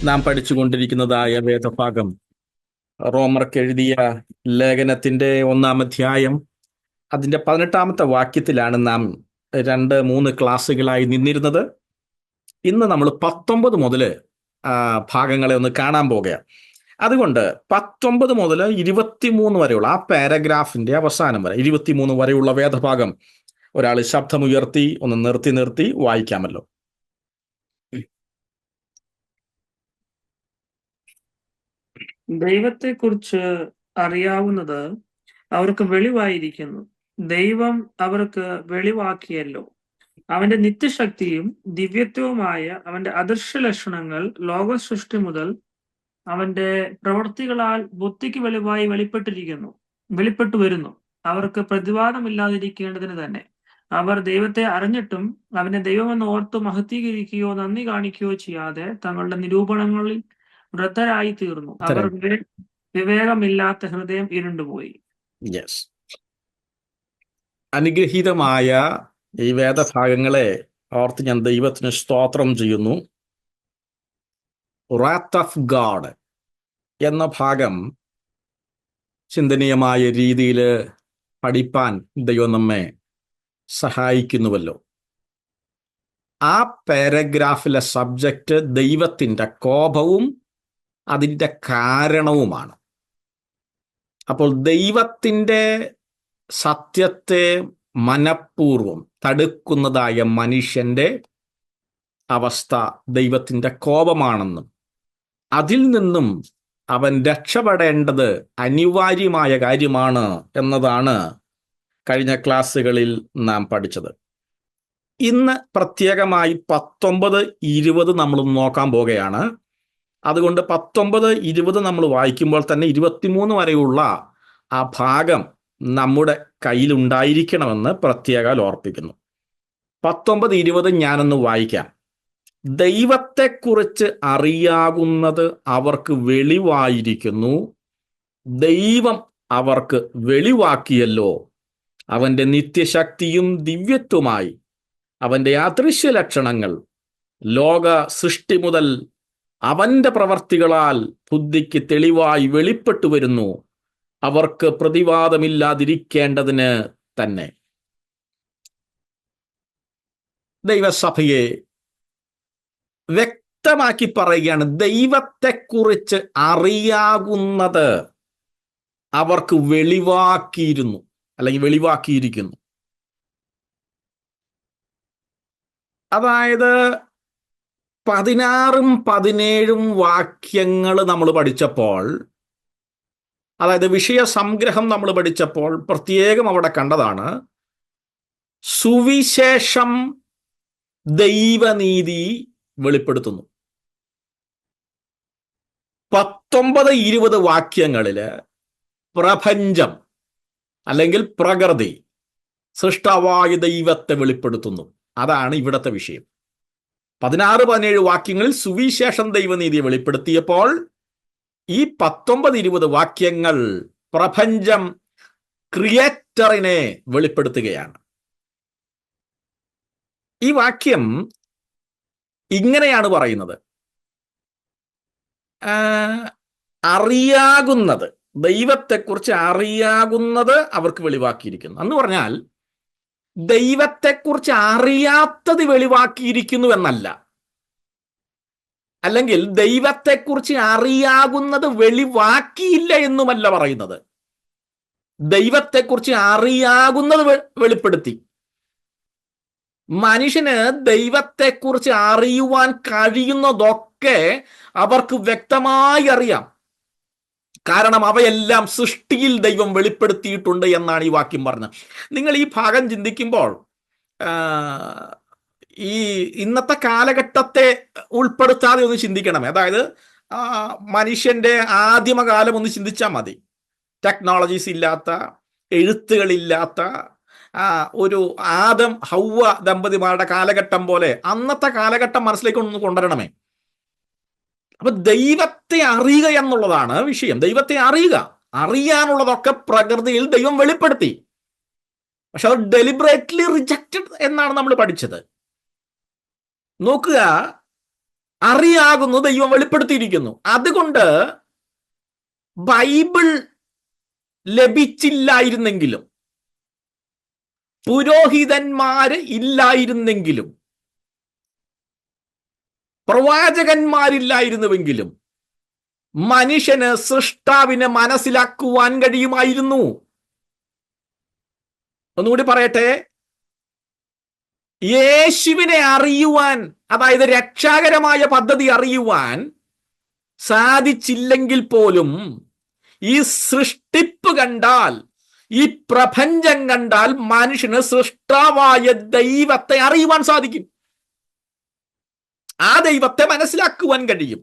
നാം പഠിച്ചുകൊണ്ടിരിക്കുന്നതായ വേദഭാഗം റോമർക്ക് എഴുതിയ ലേഖനത്തിന്റെ 1-ാം അധ്യായം അതിന്റെ 18-ാമത്തെ വാക്യത്തിലാണ് നാം 2-3 ക്ലാസ്സുകളായി നിന്നിരുന്നത്. ഇന്ന് നമ്മൾ 19 മുതൽ ഭാഗങ്ങളെ ഒന്ന് കാണാൻ പോകുകയാണ്. അതുകൊണ്ട് 19 മുതൽ 23 വരെയുള്ള ആ പാരഗ്രാഫിന്റെ അവസാനം വരെ 23 വരെയുള്ള വേദഭാഗം ഒരാൾ ശബ്ദമുയർത്തി ഒന്ന് നിർത്തി വായിക്കാമല്ലോ. ദൈവത്തെക്കുറിച്ച് അറിയാവുന്നത് അവർക്ക് വെളിവായിരിക്കുന്നു. ദൈവം അവർക്ക് വെളിവാക്കിയല്ലോ. അവന്റെ നിത്യശക്തിയും ദിവ്യത്വവുമായ അവന്റെ അദൃശ്യ ലക്ഷണങ്ങൾ ലോക സൃഷ്ടി മുതൽ അവന്റെ പ്രവൃത്തികളാൽ ബുദ്ധിക്ക് വെളിവായി വെളിപ്പെട്ടു വരുന്നു. അവർക്ക് പ്രതിവാദമില്ലാതിരിക്കേണ്ടതിന് തന്നെ. അവർ ദൈവത്തെ അറിഞ്ഞിട്ടും അവനെ ദൈവമെന്ന് ഓർത്ത് മഹത്വീകരിക്കുകയോ നന്ദി കാണിക്കുകയോ ചെയ്യാതെ തങ്ങളുടെ നിരൂപണങ്ങളിൽ വൃദ്ധരായി തീർന്നു. അവർ വിവേകമില്ലാത്ത ഹൃദയം ഇരുണ്ടുപോയി. യെസ്, അനുഗ്രഹീതമായ ഈ വേദഭാഗങ്ങളെ ഓർത്ത് ഞാൻ ദൈവത്തിന് സ്തോത്രം ചെയ്യുന്നു. റാത്ത് ഓഫ് ഗാഡ് എന്ന ഭാഗം ചിന്തനീയമായ രീതിയിൽ പഠിപ്പാൻ ദൈവം നമ്മെ സഹായിക്കുന്നുവല്ലോ. ആ പാരഗ്രാഫിലെ സബ്ജക്റ്റ് ദൈവത്തിൻ്റെ കോപവും അതിൻ്റെ കാരണവുമാണ്. അപ്പോൾ ദൈവത്തിൻ്റെ സത്യത്തെ മനഃപൂർവം തടുക്കുന്നതായ മനുഷ്യന്റെ അവസ്ഥ ദൈവത്തിൻ്റെ കോപമാണെന്നും അതിൽ നിന്നും അവൻ രക്ഷപ്പെടേണ്ടത് അനിവാര്യമായ കാര്യമാണ് എന്നതാണ് കഴിഞ്ഞ ക്ലാസ്സുകളിൽ നാം പഠിച്ചത്. ഇന്ന് പ്രത്യേകമായി 19-20 നമ്മൾ നോക്കാൻ പോകുകയാണ്. അതുകൊണ്ട് 19-20 നമ്മൾ വായിക്കുമ്പോൾ തന്നെ 23 വരെയുള്ള ആ ഭാഗം നമ്മുടെ കയ്യിലുണ്ടായിരിക്കണമെന്ന് പ്രത്യേകം ഓർപ്പിക്കുന്നു. 19-20 ഞാനൊന്ന് വായിക്കാം. ദൈവത്തെക്കുറിച്ച് അറിയാകുന്നത് അവർക്ക് വെളിവായിരിക്കുന്നു. ദൈവം അവർക്ക് വെളിവാക്കിയല്ലോ. അവന്റെ നിത്യശക്തിയും ദിവ്യത്വമായി അവന്റെ അദൃശ്യ ലക്ഷണങ്ങൾ ലോക സൃഷ്ടി മുതൽ അവന്റെ പ്രവർത്തികളാൽ ബുദ്ധിക്ക് തെളിവായി വെളിപ്പെട്ടു വരുന്നു. അവർക്ക് പ്രതിവാദമില്ലാതിരിക്കേണ്ടതിന് തന്നെ. ദൈവസഭയെ വ്യക്തമാക്കി പറയുകയാണ്, ദൈവത്തെക്കുറിച്ച് അറിയാകുന്നത് അവർക്ക് വെളിവാക്കിയിരുന്നു അല്ലെങ്കിൽ വെളിവാക്കിയിരിക്കുന്നു. അതായത് 16-17 വാക്യങ്ങൾ നമ്മൾ പഠിച്ചപ്പോൾ, അതായത് വിഷയ സംഗ്രഹം നമ്മൾ പഠിച്ചപ്പോൾ പ്രത്യേകം അവിടെ കണ്ടതാണ് സുവിശേഷം ദൈവനീതി വെളിപ്പെടുത്തുന്നു. 19-20 വാക്യങ്ങളില് പ്രപഞ്ചം അല്ലെങ്കിൽ പ്രകൃതി സൃഷ്ടാവായ ദൈവത്തെ വെളിപ്പെടുത്തുന്നു. അതാണ് ഇവിടത്തെ വിഷയം. 16-17 വാക്യങ്ങളിൽ സുവിശേഷം ദൈവനീതിയെ വെളിപ്പെടുത്തിയപ്പോൾ ഈ 19-20 വാക്യങ്ങൾ പ്രപഞ്ചം ക്രിയേറ്ററിനെ വെളിപ്പെടുത്തുകയാണ്. ഈ വാക്യം ഇങ്ങനെയാണ് പറയുന്നത്, അറിയാകുന്നത്, ദൈവത്തെക്കുറിച്ച് അറിയാകുന്നത് അവർക്ക് വെളിവാക്കിയിരിക്കുന്നു എന്ന് പറഞ്ഞാൽ ദൈവത്തെക്കുറിച്ച് അറിയാത്തത് വെളിവാക്കിയിരിക്കുന്നു എന്നല്ല, അല്ലെങ്കിൽ ദൈവത്തെക്കുറിച്ച് അറിയാകുന്നത് വെളിവാക്കിയില്ല എന്നുമല്ല പറയുന്നത്. ദൈവത്തെക്കുറിച്ച് അറിയാകുന്നത് വെളിപ്പെടുത്തി. മനുഷ്യന് ദൈവത്തെക്കുറിച്ച് അറിയുവാൻ കഴിയുന്നതൊക്കെ അവർക്ക് വ്യക്തമായി അറിയാം. കാരണം അവയെല്ലാം സൃഷ്ടിയിൽ ദൈവം വെളിപ്പെടുത്തിയിട്ടുണ്ട് എന്നാണ് ഈ വാക്യം പറഞ്ഞത്. നിങ്ങൾ ഈ ഭാഗം ചിന്തിക്കുമ്പോൾ ഈ ഇന്നത്തെ കാലഘട്ടത്തെ ഉൾപ്പെടുത്താതെ ഒന്ന് ചിന്തിക്കണമേ. അതായത് മനുഷ്യന്റെ ആദിമകാലം ഒന്ന് ചിന്തിച്ചാൽ മതി. ടെക്നോളജീസ് ഇല്ലാത്ത, എഴുത്തുകളില്ലാത്ത ഒരു ആദം ഹൗവ ദമ്പതിമാരുടെ കാലഘട്ടം പോലെ അന്നത്തെ കാലഘട്ടം മനസ്സിലേക്ക് ഒന്ന് കൊണ്ടുവരണമേ. അപ്പൊ ദൈവത്തെ അറിയുക എന്നുള്ളതാണ് വിഷയം. ദൈവത്തെ അറിയാനുള്ളതൊക്കെ പ്രകൃതിയിൽ ദൈവം വെളിപ്പെടുത്തി. പക്ഷെ അത് ഡെലിബറേറ്റ്ലി റിജക്റ്റഡ് എന്നാണ് നമ്മൾ പഠിച്ചത്. നോക്കുക, അറിയാകുന്നു ദൈവം വെളിപ്പെടുത്തിയിരിക്കുന്നു. അതുകൊണ്ട് ബൈബിൾ ലഭിച്ചില്ലായിരുന്നെങ്കിലും, പുരോഹിതന്മാര് ഇല്ലായിരുന്നെങ്കിലും, പ്രവാചകന്മാരില്ലായിരുന്നുവെങ്കിലും മനുഷ്യന് സൃഷ്ടാവിനെ മനസ്സിലാക്കുവാൻ കഴിയുമായിരുന്നു. ഒന്നുകൂടി പറയട്ടെ, യേശുവിനെ അറിയുവാൻ, അതായത് രക്ഷാകരമായ പദ്ധതി അറിയുവാൻ സാധിച്ചില്ലെങ്കിൽ പോലും ഈ സൃഷ്ടിപ്പ് കണ്ടാൽ, ഈ പ്രപഞ്ചം കണ്ടാൽ മനുഷ്യന് സൃഷ്ടാവായ ദൈവത്തെ അറിയുവാൻ സാധിക്കും. ആ ദൈവത്തെ മനസ്സിലാക്കുവാൻ കഴിയും.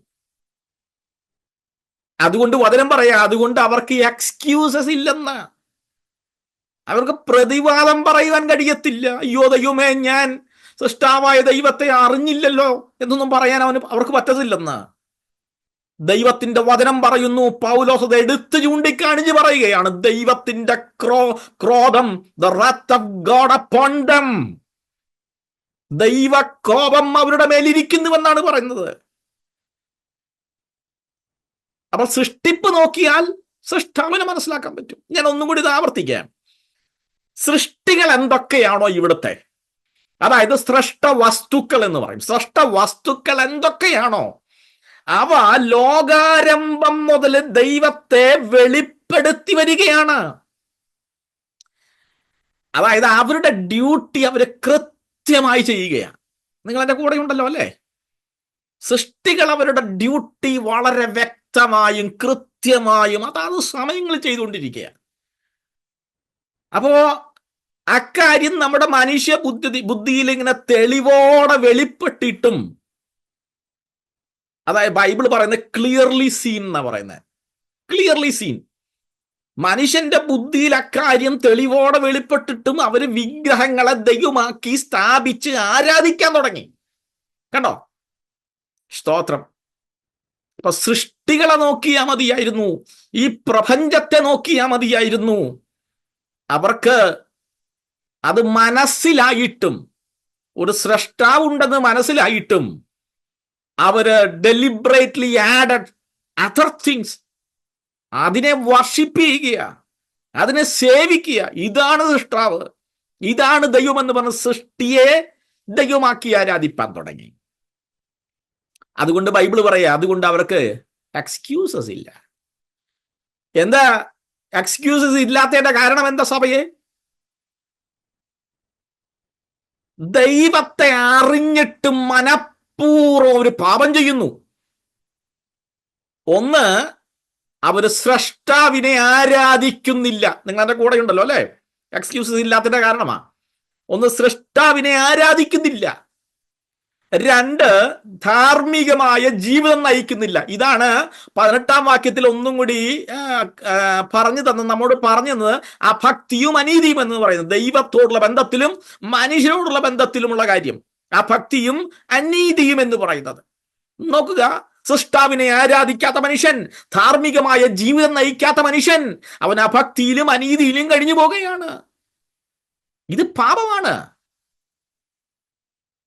അതുകൊണ്ട് വചനം പറയാ, അതുകൊണ്ട് അവർക്ക് എക്സ്ക്യൂസസ് ഇല്ലെന്ന്. അവർക്ക് പ്രതിവാദം പറയുവാൻ കഴിയത്തില്ല. അയ്യോ ദൈവമേ, ഞാൻ സൃഷ്ടാവായ ദൈവത്തെ അറിഞ്ഞില്ലല്ലോ എന്നൊന്നും പറയാൻ അവർക്ക് പറ്റത്തില്ലെന്ന് ദൈവത്തിന്റെ വചനം പറയുന്നു. പൗലോസ് അത് എടുത്ത് ചൂണ്ടിക്കാണിച്ച് പറയുകയാണ്, ദൈവത്തിന്റെ ക്രോധം, the wrath of God upon them, ദൈവ കോപം അവരുടെ മേലിരിക്കുന്നുവെന്നാണ് പറയുന്നത്. അപ്പൊ സൃഷ്ടിപ്പ് നോക്കിയാൽ സൃഷ്ടാവിനെ മനസ്സിലാക്കാൻ പറ്റും. ഞാൻ ഒന്നും കൂടി ഇത് ആവർത്തിക്കാം. സൃഷ്ടികൾ എന്തൊക്കെയാണോ ഇവിടുത്തെ, അതായത് സ്രഷ്ട വസ്തുക്കൾ എന്ന് പറയും, സ്രഷ്ട വസ്തുക്കൾ എന്തൊക്കെയാണോ അവ ലോകാരംഭം മുതൽ ദൈവത്തെ വെളിപ്പെടുത്തി വരികയാണ്. അതായത് അവരുടെ ഡ്യൂട്ടി അവർ കൃത്യമായി ചെയ്യുകയാണ്. നിങ്ങൾ എൻ്റെ കൂടെ ഉണ്ടല്ലോ അല്ലേ? സൃഷ്ടികൾ അവരുടെ ഡ്യൂട്ടി വളരെ വ്യക്തമായും കൃത്യമായും അതാത് സമയങ്ങൾ ചെയ്തുകൊണ്ടിരിക്കുകയാണ്. അപ്പോ അക്കാര്യം നമ്മുടെ മനുഷ്യ ബുദ്ധിയിൽ ഇങ്ങനെ തെളിവോടെ വെളിപ്പെട്ടിട്ടും, അതായത് ബൈബിൾ പറയുന്നത് ക്ലിയർലി സീൻ എന്നാ പറയുന്നത്. Clearly seen. മനുഷ്യന്റെ ബുദ്ധിയിൽ അക്കാര്യം തെളിവോടെ വെളിപ്പെട്ടിട്ടും അവര് വിഗ്രഹങ്ങളെ ദൈവമാക്കി സ്ഥാപിച്ച് ആരാധിക്കാൻ തുടങ്ങി. കണ്ടോ? സ്തോത്രം. ഇപ്പൊ സൃഷ്ടികളെ നോക്കിയാൽ മതിയായിരുന്നു, ഈ പ്രപഞ്ചത്തെ നോക്കിയാൽ മതിയായിരുന്നു. അവർക്ക് അത് മനസ്സിലായിട്ടും, ഒരു സ്രഷ്ടാവുണ്ടെന്ന് മനസ്സിലായിട്ടും അവര് ഡെലിബറേറ്റ്ലി ആഡഡ് അതർ തിങ്സ്. അതിനെ വർഷിപ്പ് ചെയ്യുക, അതിനെ സേവിക്കുക. ഇതാണ് സൃഷ്ടാവ്, ഇതാണ് ദൈവം എന്ന് പറഞ്ഞ് സൃഷ്ടിയെ ദൈവമാക്കി ആരാധിപ്പാൻ തുടങ്ങി. അതുകൊണ്ട് ബൈബിൾ പറയാ, അതുകൊണ്ട് അവർക്ക് എക്സ്ക്യൂസസ് ഇല്ല. എന്താ എക്സ്ക്യൂസസ് ഇല്ലാത്തതിന്റെ കാരണം എന്താ സഭയെ? ദൈവത്തെ അറിഞ്ഞിട്ടും മനഃപൂർവ്വം ഒരു പാപം ചെയ്യുന്നു. ഒന്ന്, അവര് സ്രഷ്ടാവിനെ ആരാധിക്കുന്നില്ല. നിങ്ങളുടെ കൂടെ ഉണ്ടല്ലോ അല്ലെ? എക്സ്ക്യൂസസ് ഇല്ലാത്തതിന്റെ കാരണമാ. ഒന്ന്, സൃഷ്ടാവിനെ ആരാധിക്കുന്നില്ല. രണ്ട്, ധാർമ്മികമായ ജീവിതം നയിക്കുന്നില്ല. ഇതാണ് 18-ാം വാക്യത്തിൽ ഒന്നും കൂടി പറഞ്ഞു തന്നത്, നമ്മോട് പറഞ്ഞു തന്നത് അഭക്തിയും അനീതിയും എന്ന് പറയുന്നത്. ദൈവത്തോടുള്ള ബന്ധത്തിലും മനുഷ്യരോടുള്ള ബന്ധത്തിലുമുള്ള കാര്യം, അഭക്തിയും അനീതിയും എന്ന് പറയുന്നത്. നോക്കുക, സൃഷ്ടാവിനെ ആരാധിക്കാത്ത മനുഷ്യൻ, ധാർമ്മികമായ ജീവിതം നയിക്കാത്ത മനുഷ്യൻ, അവൻ അഭക്തിയിലും അനീതിയിലും കഴിഞ്ഞു പോകുകയാണ്. ഇത് പാപമാണ്.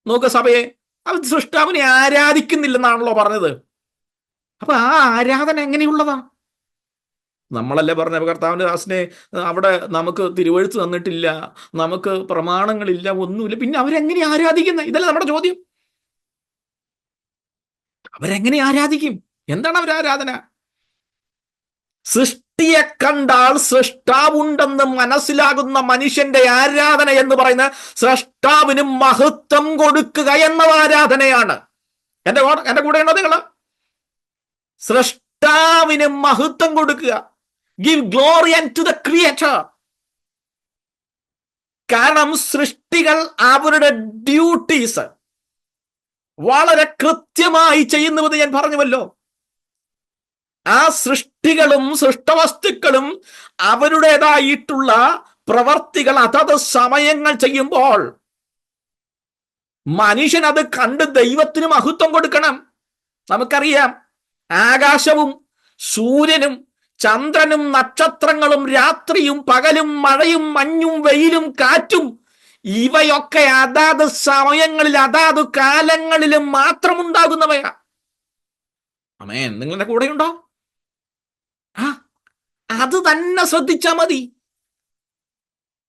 നോക്കുക സഭയെ, അവൻ സൃഷ്ടാവിനെ ആരാധിക്കുന്നില്ലെന്നാണല്ലോ പറഞ്ഞത്. അപ്പൊ ആ ആരാധന എങ്ങനെയുള്ളതാ? നമ്മളല്ലേ പറഞ്ഞ കർത്താവിന്റെ ദാസനെ, അവിടെ നമുക്ക് തിരുവെഴുത്ത് തന്നിട്ടില്ല, നമുക്ക് പ്രമാണങ്ങളില്ല, ഒന്നുമില്ല, പിന്നെ അവരെങ്ങനെ ആരാധിക്കുന്നത്? ഇതല്ലേ നമ്മുടെ ചോദ്യം. അവരെങ്ങനെ ആരാധിക്കും? എന്താണ് അവരാരാധന? സൃഷ്ടിയെ കണ്ടാൽ സൃഷ്ടാവുണ്ടെന്ന് മനസ്സിലാകുന്ന മനുഷ്യന്റെ ആരാധന എന്ന് പറയുന്ന സൃഷ്ടാവിന് മഹത്വം കൊടുക്കുക എന്ന ആരാധനയാണ്. എന്റെ കൂടെ ഉണ്ടോ നിങ്ങള്? സൃഷ്ടാവിന് മഹത്വം കൊടുക്കുക. Give glory to the creator. കാരണം സൃഷ്ടികൾ അവരുടെ ഡ്യൂട്ടീസ് വളരെ കൃത്യമായി ചെയ്യുന്നുവെന്ന് ഞാൻ പറഞ്ഞുവല്ലോ. ആ സൃഷ്ടികളും സൃഷ്ടവസ്തുക്കളും അവരുടേതായിട്ടുള്ള പ്രവർത്തികൾ അതത് സമയങ്ങൾ ചെയ്യുമ്പോൾ മനുഷ്യൻ അത് കണ്ട് ദൈവത്തിന് മഹത്വം കൊടുക്കണം. നമുക്കറിയാം, ആകാശവും സൂര്യനും ചന്ദ്രനും നക്ഷത്രങ്ങളും രാത്രിയും പകലും മഴയും മഞ്ഞും വെയിലും കാറ്റും ഇവയൊക്കെ അതാത് സമയങ്ങളിൽ അതാത് കാലങ്ങളിലും മാത്രം ഉണ്ടാകുന്നവയാ. ആമേൻ. നിങ്ങളുടെ കൂടെയുണ്ടോ? ആ, അത് തന്നെ ശ്രദ്ധിച്ചാ മതി.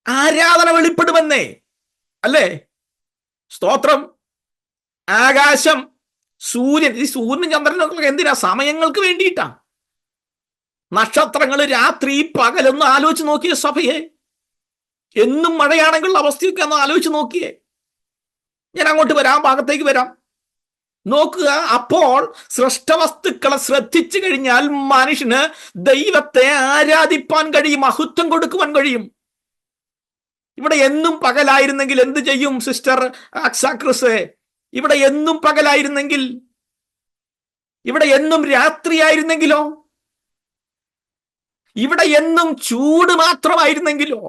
ആരാധന വെളിപ്പെടുമെന്നേ, അല്ലേ? സ്തോത്രം. ആകാശം, സൂര്യൻ, ഈ സൂര്യനും ചന്ദ്രനൊക്കെ എന്തിനാ? സമയങ്ങൾക്ക് വേണ്ടിയിട്ടാ. നക്ഷത്രങ്ങൾ, രാത്രി പകലൊന്ന് ആലോചിച്ച് നോക്കിയേ സഭയെ. എന്നും മഴയാണെങ്കിലുള്ള അവസ്ഥയൊക്കെ ഒന്ന് ആലോചിച്ച് നോക്കിയേ. ഞാൻ അങ്ങോട്ട് വരാം, ഭാഗത്തേക്ക് വരാം. നോക്കുക. അപ്പോൾ സൃഷ്ടവസ്തുക്കളെ ശ്രദ്ധിച്ചു കഴിഞ്ഞാൽ മനുഷ്യന് ദൈവത്തെ ആരാധിപ്പാൻ കഴിയും, മഹത്വം കൊടുക്കുവാൻ കഴിയും. ഇവിടെ എന്നും പകലായിരുന്നെങ്കിൽ എന്ത് ചെയ്യും സിസ്റ്റർ അക്സാക്രിസ്? ഇവിടെ എന്നും പകലായിരുന്നെങ്കിൽ, ഇവിടെ എന്നും രാത്രിയായിരുന്നെങ്കിലോ? ഇവിടെ എന്നും ചൂട് മാത്രമായിരുന്നെങ്കിലോ?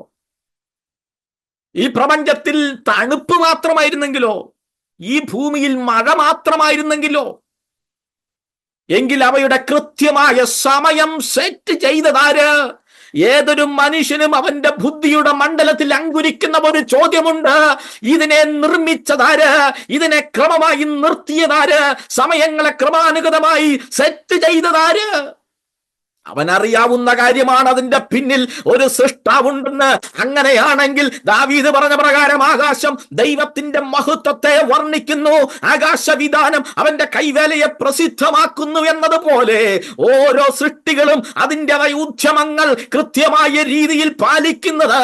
ഈ പ്രപഞ്ചത്തിൽ തണുപ്പ് മാത്രമായിരുന്നെങ്കിലോ? ഈ ഭൂമിയിൽ മഴ മാത്രമായിരുന്നെങ്കിലോ? എങ്കിൽ അവയുടെ കൃത്യമായ സമയം സെറ്റ് ചെയ്തതാര്? ഏതൊരു മനുഷ്യനും അവന്റെ ബുദ്ധിയുടെ മണ്ഡലത്തിൽ അങ്കുരിക്കുന്ന ഒരു ചോദ്യമുണ്ട്. ഇതിനെ നിർമ്മിച്ചതാര്? ഇതിനെ ക്രമമായി നിർത്തിയതാര്? സമയങ്ങളെ ക്രമാനുഗതമായി സെറ്റ് ചെയ്തതാര്? അവനറിയാവുന്ന കാര്യമാണ് അതിന്റെ പിന്നിൽ ഒരു സൃഷ്ടാവുണ്ടെന്ന്. അങ്ങനെയാണെങ്കിൽ ദാവീദ് പറഞ്ഞ പ്രകാരം ആകാശം ദൈവത്തിന്റെ മഹത്വത്തെ വർണ്ണിക്കുന്നു, ആകാശവിധാനം അവന്റെ കൈവേലയെ പ്രസിദ്ധമാക്കുന്നു എന്നതുപോലെ ഓരോ സൃഷ്ടികളും അതിൻ്റെ ഉദ്യമങ്ങൾ കൃത്യമായ രീതിയിൽ പാലിക്കുന്നത്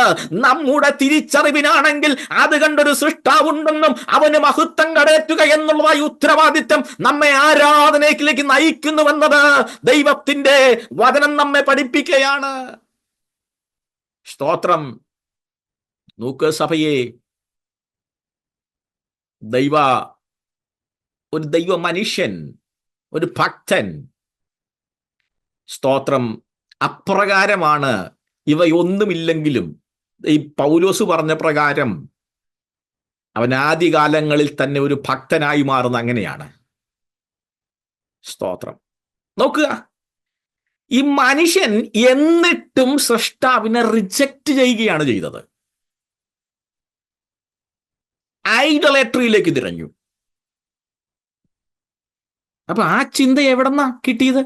നമ്മുടെ തിരിച്ചറിവിനാണെങ്കിൽ അത് കണ്ടൊരു സൃഷ്ടാവുണ്ടെന്നും അവന് മഹത്വം കടേറ്റുക എന്നുള്ളതായ ഉത്തരവാദിത്വം നമ്മെ ആരാധനയിലേക്ക് നയിക്കുന്നുവെന്നത് ദൈവത്തിന്റെ വചനം നമ്മെ പഠിപ്പിക്കുകയാണ്. സ്തോത്രം. നോക്ക് സഭയെ, ഒരു ദൈവ മനുഷ്യൻ, ഒരു ഭക്തൻ, സ്തോത്രം, അപ്രകാരമാണ്. ഇവയൊന്നുമില്ലെങ്കിലും ഈ പൗലോസ് പറഞ്ഞ പ്രകാരം അവൻ ആദ്യകാലങ്ങളിൽ തന്നെ ഒരു ഭക്തനായി മാറുന്ന അങ്ങനെയാണ്. സ്തോത്രം. നോക്കുക, ഈ മനുഷ്യൻ എന്നിട്ടും സൃഷ്ടാവിനെ റിജക്റ്റ് ചെയ്യുകയാണ് ചെയ്തത്. ഐഡോളട്രിയിലേക്ക് തിരഞ്ഞു. അപ്പൊ ആ ചിന്ത എവിടെന്നാ കിട്ടിയത്?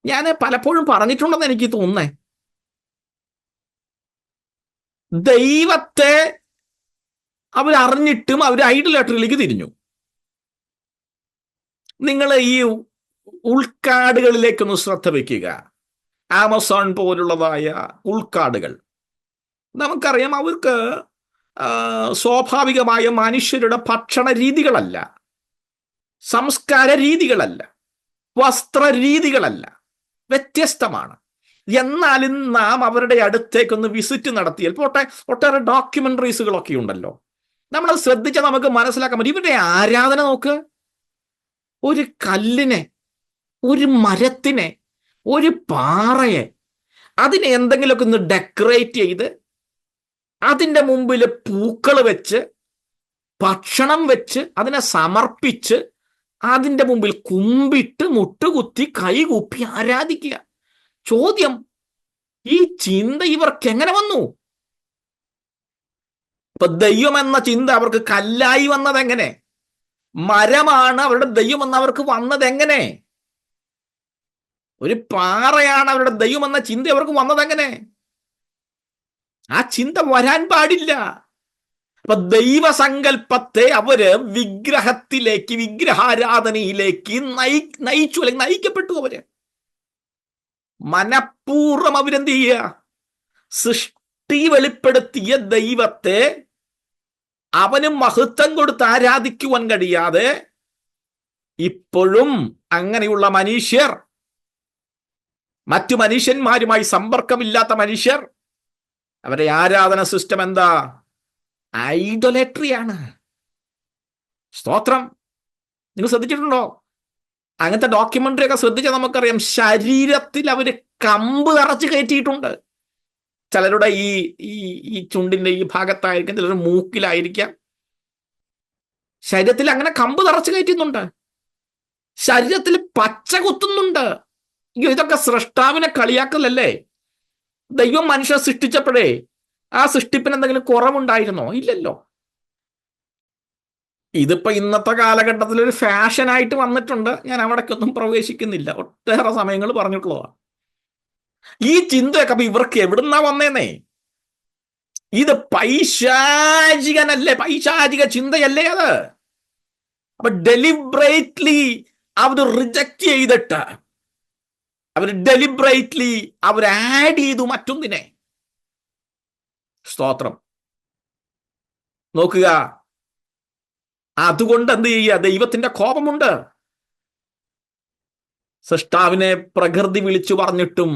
ഞാൻ പലപ്പോഴും പറഞ്ഞിട്ടുണ്ടെന്ന് എനിക്ക് തോന്നുന്നേ. ദൈവത്തെ അവരറിഞ്ഞിട്ടും അവർ ഐഡോളട്രിയിലേക്ക് തിരിഞ്ഞു. നിങ്ങൾ ഈ ഉൾക്കാടുകളിലേക്കൊന്ന് ശ്രദ്ധ വയ്ക്കുക. ആമസോൺ പോലുള്ളതായ ഉൾക്കാടുകൾ, നമുക്കറിയാം അവർക്ക് സ്വാഭാവികമായ മനുഷ്യരുടെ ഭക്ഷണ രീതികളല്ല, സംസ്കാര രീതികളല്ല, വസ്ത്ര രീതികളല്ല, വ്യത്യസ്തമാണ്. എന്നാലും നാം അവരുടെ അടുത്തേക്കൊന്ന് വിസിറ്റ് നടത്തിയാൽ, ഒട്ടേറെ ഡോക്യുമെന്ററീസുകളൊക്കെ ഉണ്ടല്ലോ, നമ്മളത് ശ്രദ്ധിച്ചാൽ നമുക്ക് മനസ്സിലാക്കാൻ പറ്റും. ഇവരുടെ ആരാധന നോക്ക്. ഒരു കല്ലിനെ, ഒരു മരത്തിനെ, ഒരു പാറയെ, അതിനെ എന്തെങ്കിലുമൊക്കെ ഒന്ന് ഡെക്കറേറ്റ് ചെയ്ത് അതിൻ്റെ മുമ്പിൽ പൂക്കൾ വെച്ച്, ഭക്ഷണം വെച്ച്, അതിനെ സമർപ്പിച്ച്, അതിൻ്റെ മുമ്പിൽ കുമ്പിട്ട് മുട്ടുകുത്തി കൈകൂപ്പി ആരാധിക്കുക. ചോദ്യം, ഈ ചിന്ത ഇവർക്ക് എങ്ങനെ വന്നു? ഇപ്പൊ ദൈവം എന്ന ചിന്ത അവർക്ക് കല്ലായി വന്നത് എങ്ങനെ? മരമാണ് അവരുടെ ദൈവം എന്ന് അവർക്ക് വന്നത് എങ്ങനെ? ഒരു പാറയാണ് അവരുടെ ദൈവം എന്ന ചിന്ത അവർക്ക് വന്നത് എങ്ങനെ? ആ ചിന്ത വരാൻ പാടില്ല. അപ്പൊ ദൈവസങ്കല്പത്തെ അവര് വിഗ്രഹത്തിലേക്ക്, വിഗ്രഹാരാധനയിലേക്ക് നയിച്ചു, അല്ലെങ്കിൽ നയിക്കപ്പെട്ടു. അവര് മനഃപൂർവ്വം അവരെന്ത് ചെയ്യുക? സൃഷ്ടി വെളിപ്പെടുത്തിയ ദൈവത്തെ അവന് മഹത്വം കൊടുത്ത് ആരാധിക്കുവാൻ കഴിയാതെ ഇപ്പോഴും അങ്ങനെയുള്ള മനുഷ്യർ, മറ്റു മനുഷ്യന്മാരുമായി സമ്പർക്കമില്ലാത്ത മനുഷ്യർ, അവരുടെ ആരാധന സിസ്റ്റം എന്താ? ഐഡോലട്രിയാണ്. സ്തോത്രം. നിങ്ങൾ ശ്രദ്ധിച്ചിട്ടുണ്ടോ? അങ്ങനത്തെ ഡോക്യുമെന്ററി ഒക്കെ ശ്രദ്ധിച്ചാൽ നമുക്കറിയാം, ശരീരത്തിൽ അവര് കമ്പ് തറച്ച് കയറ്റിയിട്ടുണ്ട്. ചിലരുടെ ഈ ചുണ്ടിന്റെ ഈ ഭാഗത്തായിരിക്കാം, ചിലർ മൂക്കിലായിരിക്കാം. ശരീരത്തിൽ അങ്ങനെ കമ്പ് തറച്ച് കയറ്റുന്നുണ്ട്. ശരീരത്തിൽ പച്ച കുത്തുന്നുണ്ട്. ഇതൊക്കെ സൃഷ്ടാവിനെ കളിയാക്കലല്ലേ? ദൈവം മനുഷ്യനെ സൃഷ്ടിച്ചപ്പോഴേ ആ സൃഷ്ടിപ്പിന് എന്തെങ്കിലും കുറവുണ്ടായിരുന്നോ? ഇല്ലല്ലോ. ഇതിപ്പോ ഇന്നത്തെ കാലഘട്ടത്തിൽ ഒരു ഫാഷനായിട്ട് വന്നിട്ടുണ്ട്. ഞാൻ അവിടേക്കൊന്നും പ്രവേശിക്കുന്നില്ല, ഒട്ടേറെ സമയങ്ങൾ പറഞ്ഞിട്ടുള്ളതാണ്. ഈ ചിന്തയൊക്കെ അപ്പൊ ഇവർക്ക് എവിടുന്നാ വന്നേന്നേ? ഇത് പൈശാചികനല്ലേ, പൈശാചിക ചിന്തയല്ലേ അത്? അപ്പൊ ഡെലിബറേറ്റ്ലി അവർ റിജക്ട് ചെയ്തിട്ട് അവർ ഡെലിബറേറ്റ്ലി അവർ ആഡ് ചെയ്തു മറ്റൊന്നിനെ. സ്തോത്രം. നോക്കുക, അതുകൊണ്ട് എന്ത് ചെയ്യുക? ദൈവത്തിന്റെ കോപമുണ്ട്. സൃഷ്ടാവിനെ പ്രകൃതി വിളിച്ചു പറഞ്ഞിട്ടും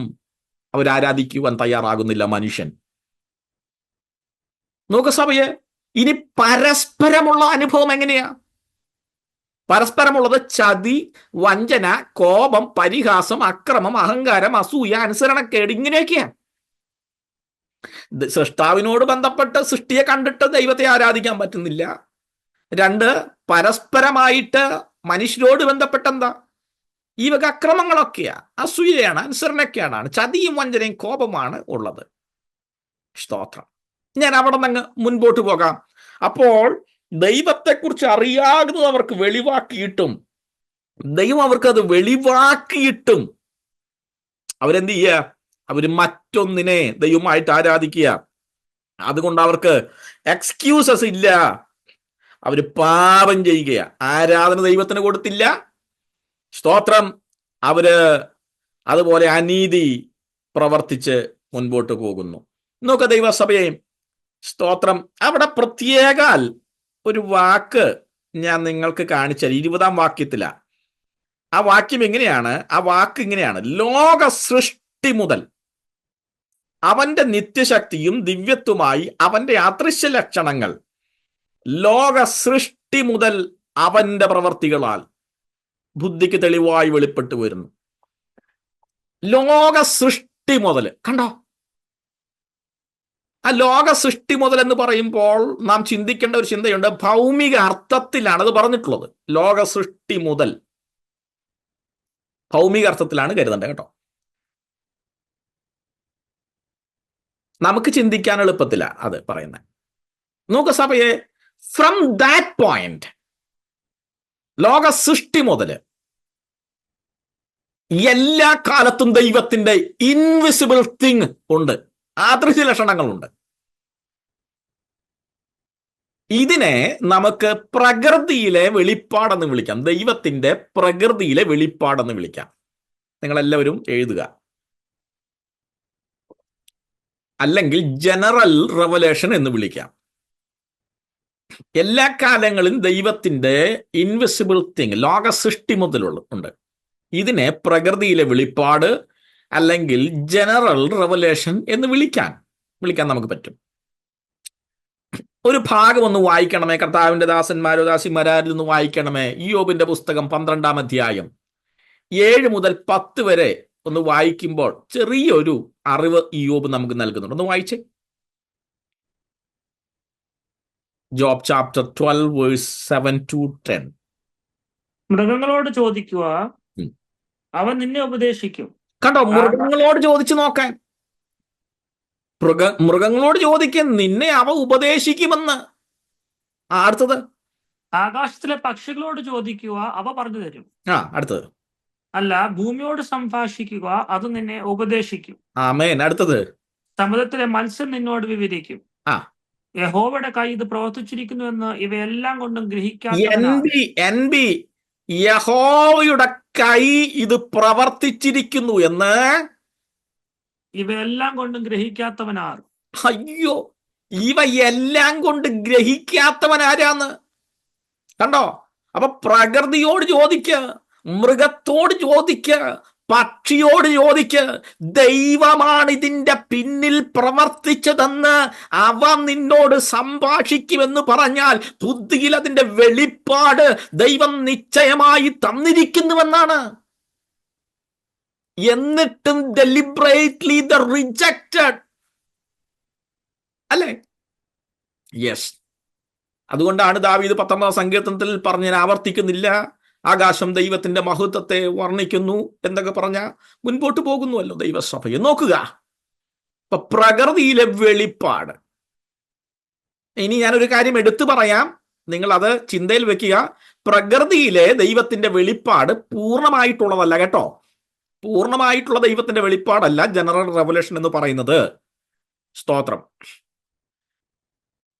അവരാരാധിക്കുവാൻ തയ്യാറാകുന്നില്ല മനുഷ്യൻ. നോക്ക് സഭയെ, ഇനി പരസ്പരമുള്ള അനുഭവം എങ്ങനെയാ? പരസ്പരമുള്ളത് ചതി, വഞ്ചന, കോപം, പരിഹാസം, അക്രമം, അഹങ്കാരം, അസൂയ, അനുസരണക്കേട്, ഇങ്ങനെയൊക്കെയാ. സൃഷ്ടാവിനോട് ബന്ധപ്പെട്ട് സൃഷ്ടിയെ കണ്ടിട്ട് ദൈവത്തെ ആരാധിക്കാൻ പറ്റുന്നില്ല. രണ്ട്, പരസ്പരമായിട്ട് മനുഷ്യരോട് ബന്ധപ്പെട്ട എന്താ? ഈ വക അക്രമങ്ങളൊക്കെയാ, അസൂയയാണ്, അനുസരണക്കേടാണ്, ചതിയും വഞ്ചനയും കോപമാണ് ഉള്ളത്. സ്തോത്രം. ഞാൻ അവിടെ നിന്ന് മുൻപോട്ട് പോകാം. അപ്പോൾ ദൈവത്തെക്കുറിച്ച് അറിയാവുന്നത് അവർക്ക് വെളിവാക്കിയിട്ടും, ദൈവം അവർക്ക് അത് വെളിവാക്കിയിട്ടും അവരെന്ത് ചെയ്യുക? അവര് മറ്റൊന്നിനെ ദൈവമായിട്ട് ആരാധിക്കുക. അതുകൊണ്ട് അവർക്ക് എക്സ്ക്യൂസസ് ഇല്ല. അവര് പാപം ചെയ്യുക. ആരാധന ദൈവത്തിന് കൊടുത്തില്ല. സ്തോത്രം. അവര് അതുപോലെ അനീതി പ്രവർത്തിച്ച് മുൻപോട്ട് പോകുന്നു. നോക്ക ദൈവസഭയെ, സ്തോത്രം. അവിടെ പ്രത്യേകാൽ ഒരു വാക്ക് ഞാൻ നിങ്ങൾക്ക് കാണിച്ചാൽ 20-ാം വാക്യത്തിലാ. ആ വാക്യം എങ്ങനെയാണ്? ആ വാക്ക് ഇങ്ങനെയാണ്: ലോക സൃഷ്ടി മുതൽ അവന്റെ നിത്യശക്തിയും ദിവ്യത്വമായി അവന്റെ അദൃശ്യ ലക്ഷണങ്ങൾ ലോക സൃഷ്ടി മുതൽ അവന്റെ പ്രവർത്തികളാൽ ബുദ്ധിക്ക് തെളിവായി വെളിപ്പെട്ടു വരുന്നു. ലോക സൃഷ്ടി മുതൽ. കണ്ടോ? ആ ലോക സൃഷ്ടി മുതൽ എന്ന് പറയുമ്പോൾ നാം ചിന്തിക്കേണ്ട ഒരു ചിന്തയുണ്ട്. ഭൗമിക അർത്ഥത്തിലാണ് അത് പറഞ്ഞിട്ടുള്ളത്. ലോക സൃഷ്ടി മുതൽ ഭൗമിക അർത്ഥത്തിലാണ് കരുതേണ്ടത് കേട്ടോ. നമുക്ക് ചിന്തിക്കാൻ എളുപ്പത്തില്ല അത് പറയുന്നത്. നോക്ക സഭയെ, ഫ്രം ദാറ്റ് പോയിന്റ്, ലോക സൃഷ്ടി മുതൽ എല്ലാ കാലത്തും ദൈവത്തിന്റെ ഇൻവിസിബിൾ തിങ് ഉണ്ട്, അദൃശ്യ ലക്ഷണങ്ങളുണ്ട്. ഇതിനെ നമുക്ക് പ്രകൃതിയിലെ വെളിപ്പാടെന്ന് വിളിക്കാം. ദൈവത്തിന്റെ പ്രകൃതിയിലെ വെളിപ്പാടെന്ന് വിളിക്കാം. നിങ്ങളെല്ലാവരും എഴുതുക. അല്ലെങ്കിൽ ജനറൽ റെവലേഷൻ എന്ന് വിളിക്കാം. എല്ലാ കാലങ്ങളിലും ദൈവത്തിന്റെ ഇൻവിസിബിൾ തിങ്, ലോക സൃഷ്ടി മുതലുള്ള ഉണ്ട്. ഇതിനെ പ്രകൃതിയിലെ വെളിപ്പാട് അല്ലെങ്കിൽ ജനറൽ റെവലേഷൻ എന്ന് വിളിക്കാൻ നമുക്ക് പറ്റും. ഒരു ഭാഗം ഒന്ന് വായിക്കണമേ, കർത്താവിന്റെ ദാസന്മാരോ ദാസിമാരിൽ നിന്ന് വായിക്കണമേ. ഇയ്യോബിന്റെ പുസ്തകം 12-ാം അധ്യായം 7 മുതൽ 10 വരെ ഒന്ന് വായിക്കുമ്പോൾ ചെറിയൊരു അറിവ് ഇയ്യോബ് നമുക്ക് നൽകുന്നുണ്ട്. ഒന്ന് വായിച്ചേ. Job chapter 12 verse 7 to 10. മൃഗങ്ങളോട് ചോദിക്കുക, അവൻ നിന്നെ ഉപദേശിക്കും. കണ്ടോ? മൃഗങ്ങളോട് ചോദിച്ചു നോക്കാൻ. മൃഗങ്ങളോട് ചോദിക്കാൻ, നിന്നെ അവ ഉപദേശിക്കുമെന്ന്. അടുത്തത്, ആകാശത്തിലെ പക്ഷികളോട് ചോദിക്കുക, അവ പറഞ്ഞു തരും. അടുത്തത്, അല്ല ഭൂമിയോട് സംഭാഷിക്കുക, അത് നിന്നെ ഉപദേശിക്കും. ആമേൻ. അടുത്തത്, സമുദ്രത്തിലെ മത്സ്യം നിന്നോട് വിവരിക്കും. യഹോവയുടെ കൈ ഇത് പ്രവർത്തിച്ചിരിക്കുന്നു എന്ന് ഇവയെല്ലാം കൊണ്ടും ഗ്രഹിക്കാൻ. യഹോവയുടെ കൈ ഇത് പ്രവർത്തിച്ചിരിക്കുന്നു എന്ന് ഇവയെല്ലാം കൊണ്ടും ഗ്രഹിക്കാത്തവനാർ. അയ്യോ, ഇവയെല്ലാം കൊണ്ട് ഗ്രഹിക്കാത്തവനാരാന്ന് കണ്ടോ? അപ്പൊ പ്രകൃതിയോട് ചോദിക്ക, മൃഗത്തോട് ചോദിക്ക, പക്ഷിയോട് ചോദിക്ക. ദൈവമാണ് ഇതിന്റെ പിന്നിൽ പ്രവർത്തിച്ചതെന്ന് അവ നിന്നോട് സംഭാഷിക്കുമെന്ന് പറഞ്ഞാൽ ബുദ്ധിയിൽ അതിന്റെ വെളിപ്പാട് ദൈവം നിശ്ചയമായി തന്നിരിക്കുന്നുവെന്നാണ്. എന്നിട്ടും ഡെലിബറേറ്റ്ലി ദ റിജക്റ്റഡ് അല്ലേ? യെസ്. അതുകൊണ്ടാണ് ദാവീദ് 19-ാം സങ്കീർത്തനത്തിൽ പറഞ്ഞ്, ഞാൻ ആവർത്തിക്കുന്നില്ല, ആകാശം ദൈവത്തിന്റെ മഹത്വത്തെ വർണ്ണിക്കുന്നു എന്നൊക്കെ പറഞ്ഞ മുൻപോട്ട് പോകുന്നുവല്ലോ ദൈവസഭയെ. നോക്കുക, ഇപ്പൊ പ്രകൃതിയിലെ വെളിപ്പാട്, ഇനി ഞാനൊരു കാര്യം എടുത്തു പറയാം, നിങ്ങൾ അത് ചിന്തയിൽ വെക്കുക. പ്രകൃതിയിലെ ദൈവത്തിന്റെ വെളിപ്പാട് പൂർണ്ണമായിട്ടുള്ളതല്ല കേട്ടോ. പൂർണ്ണമായിട്ടുള്ള ദൈവത്തിന്റെ വെളിപ്പാടല്ല ജനറൽ റെവലേഷൻ എന്ന് പറയുന്നത്. സ്തോത്രം.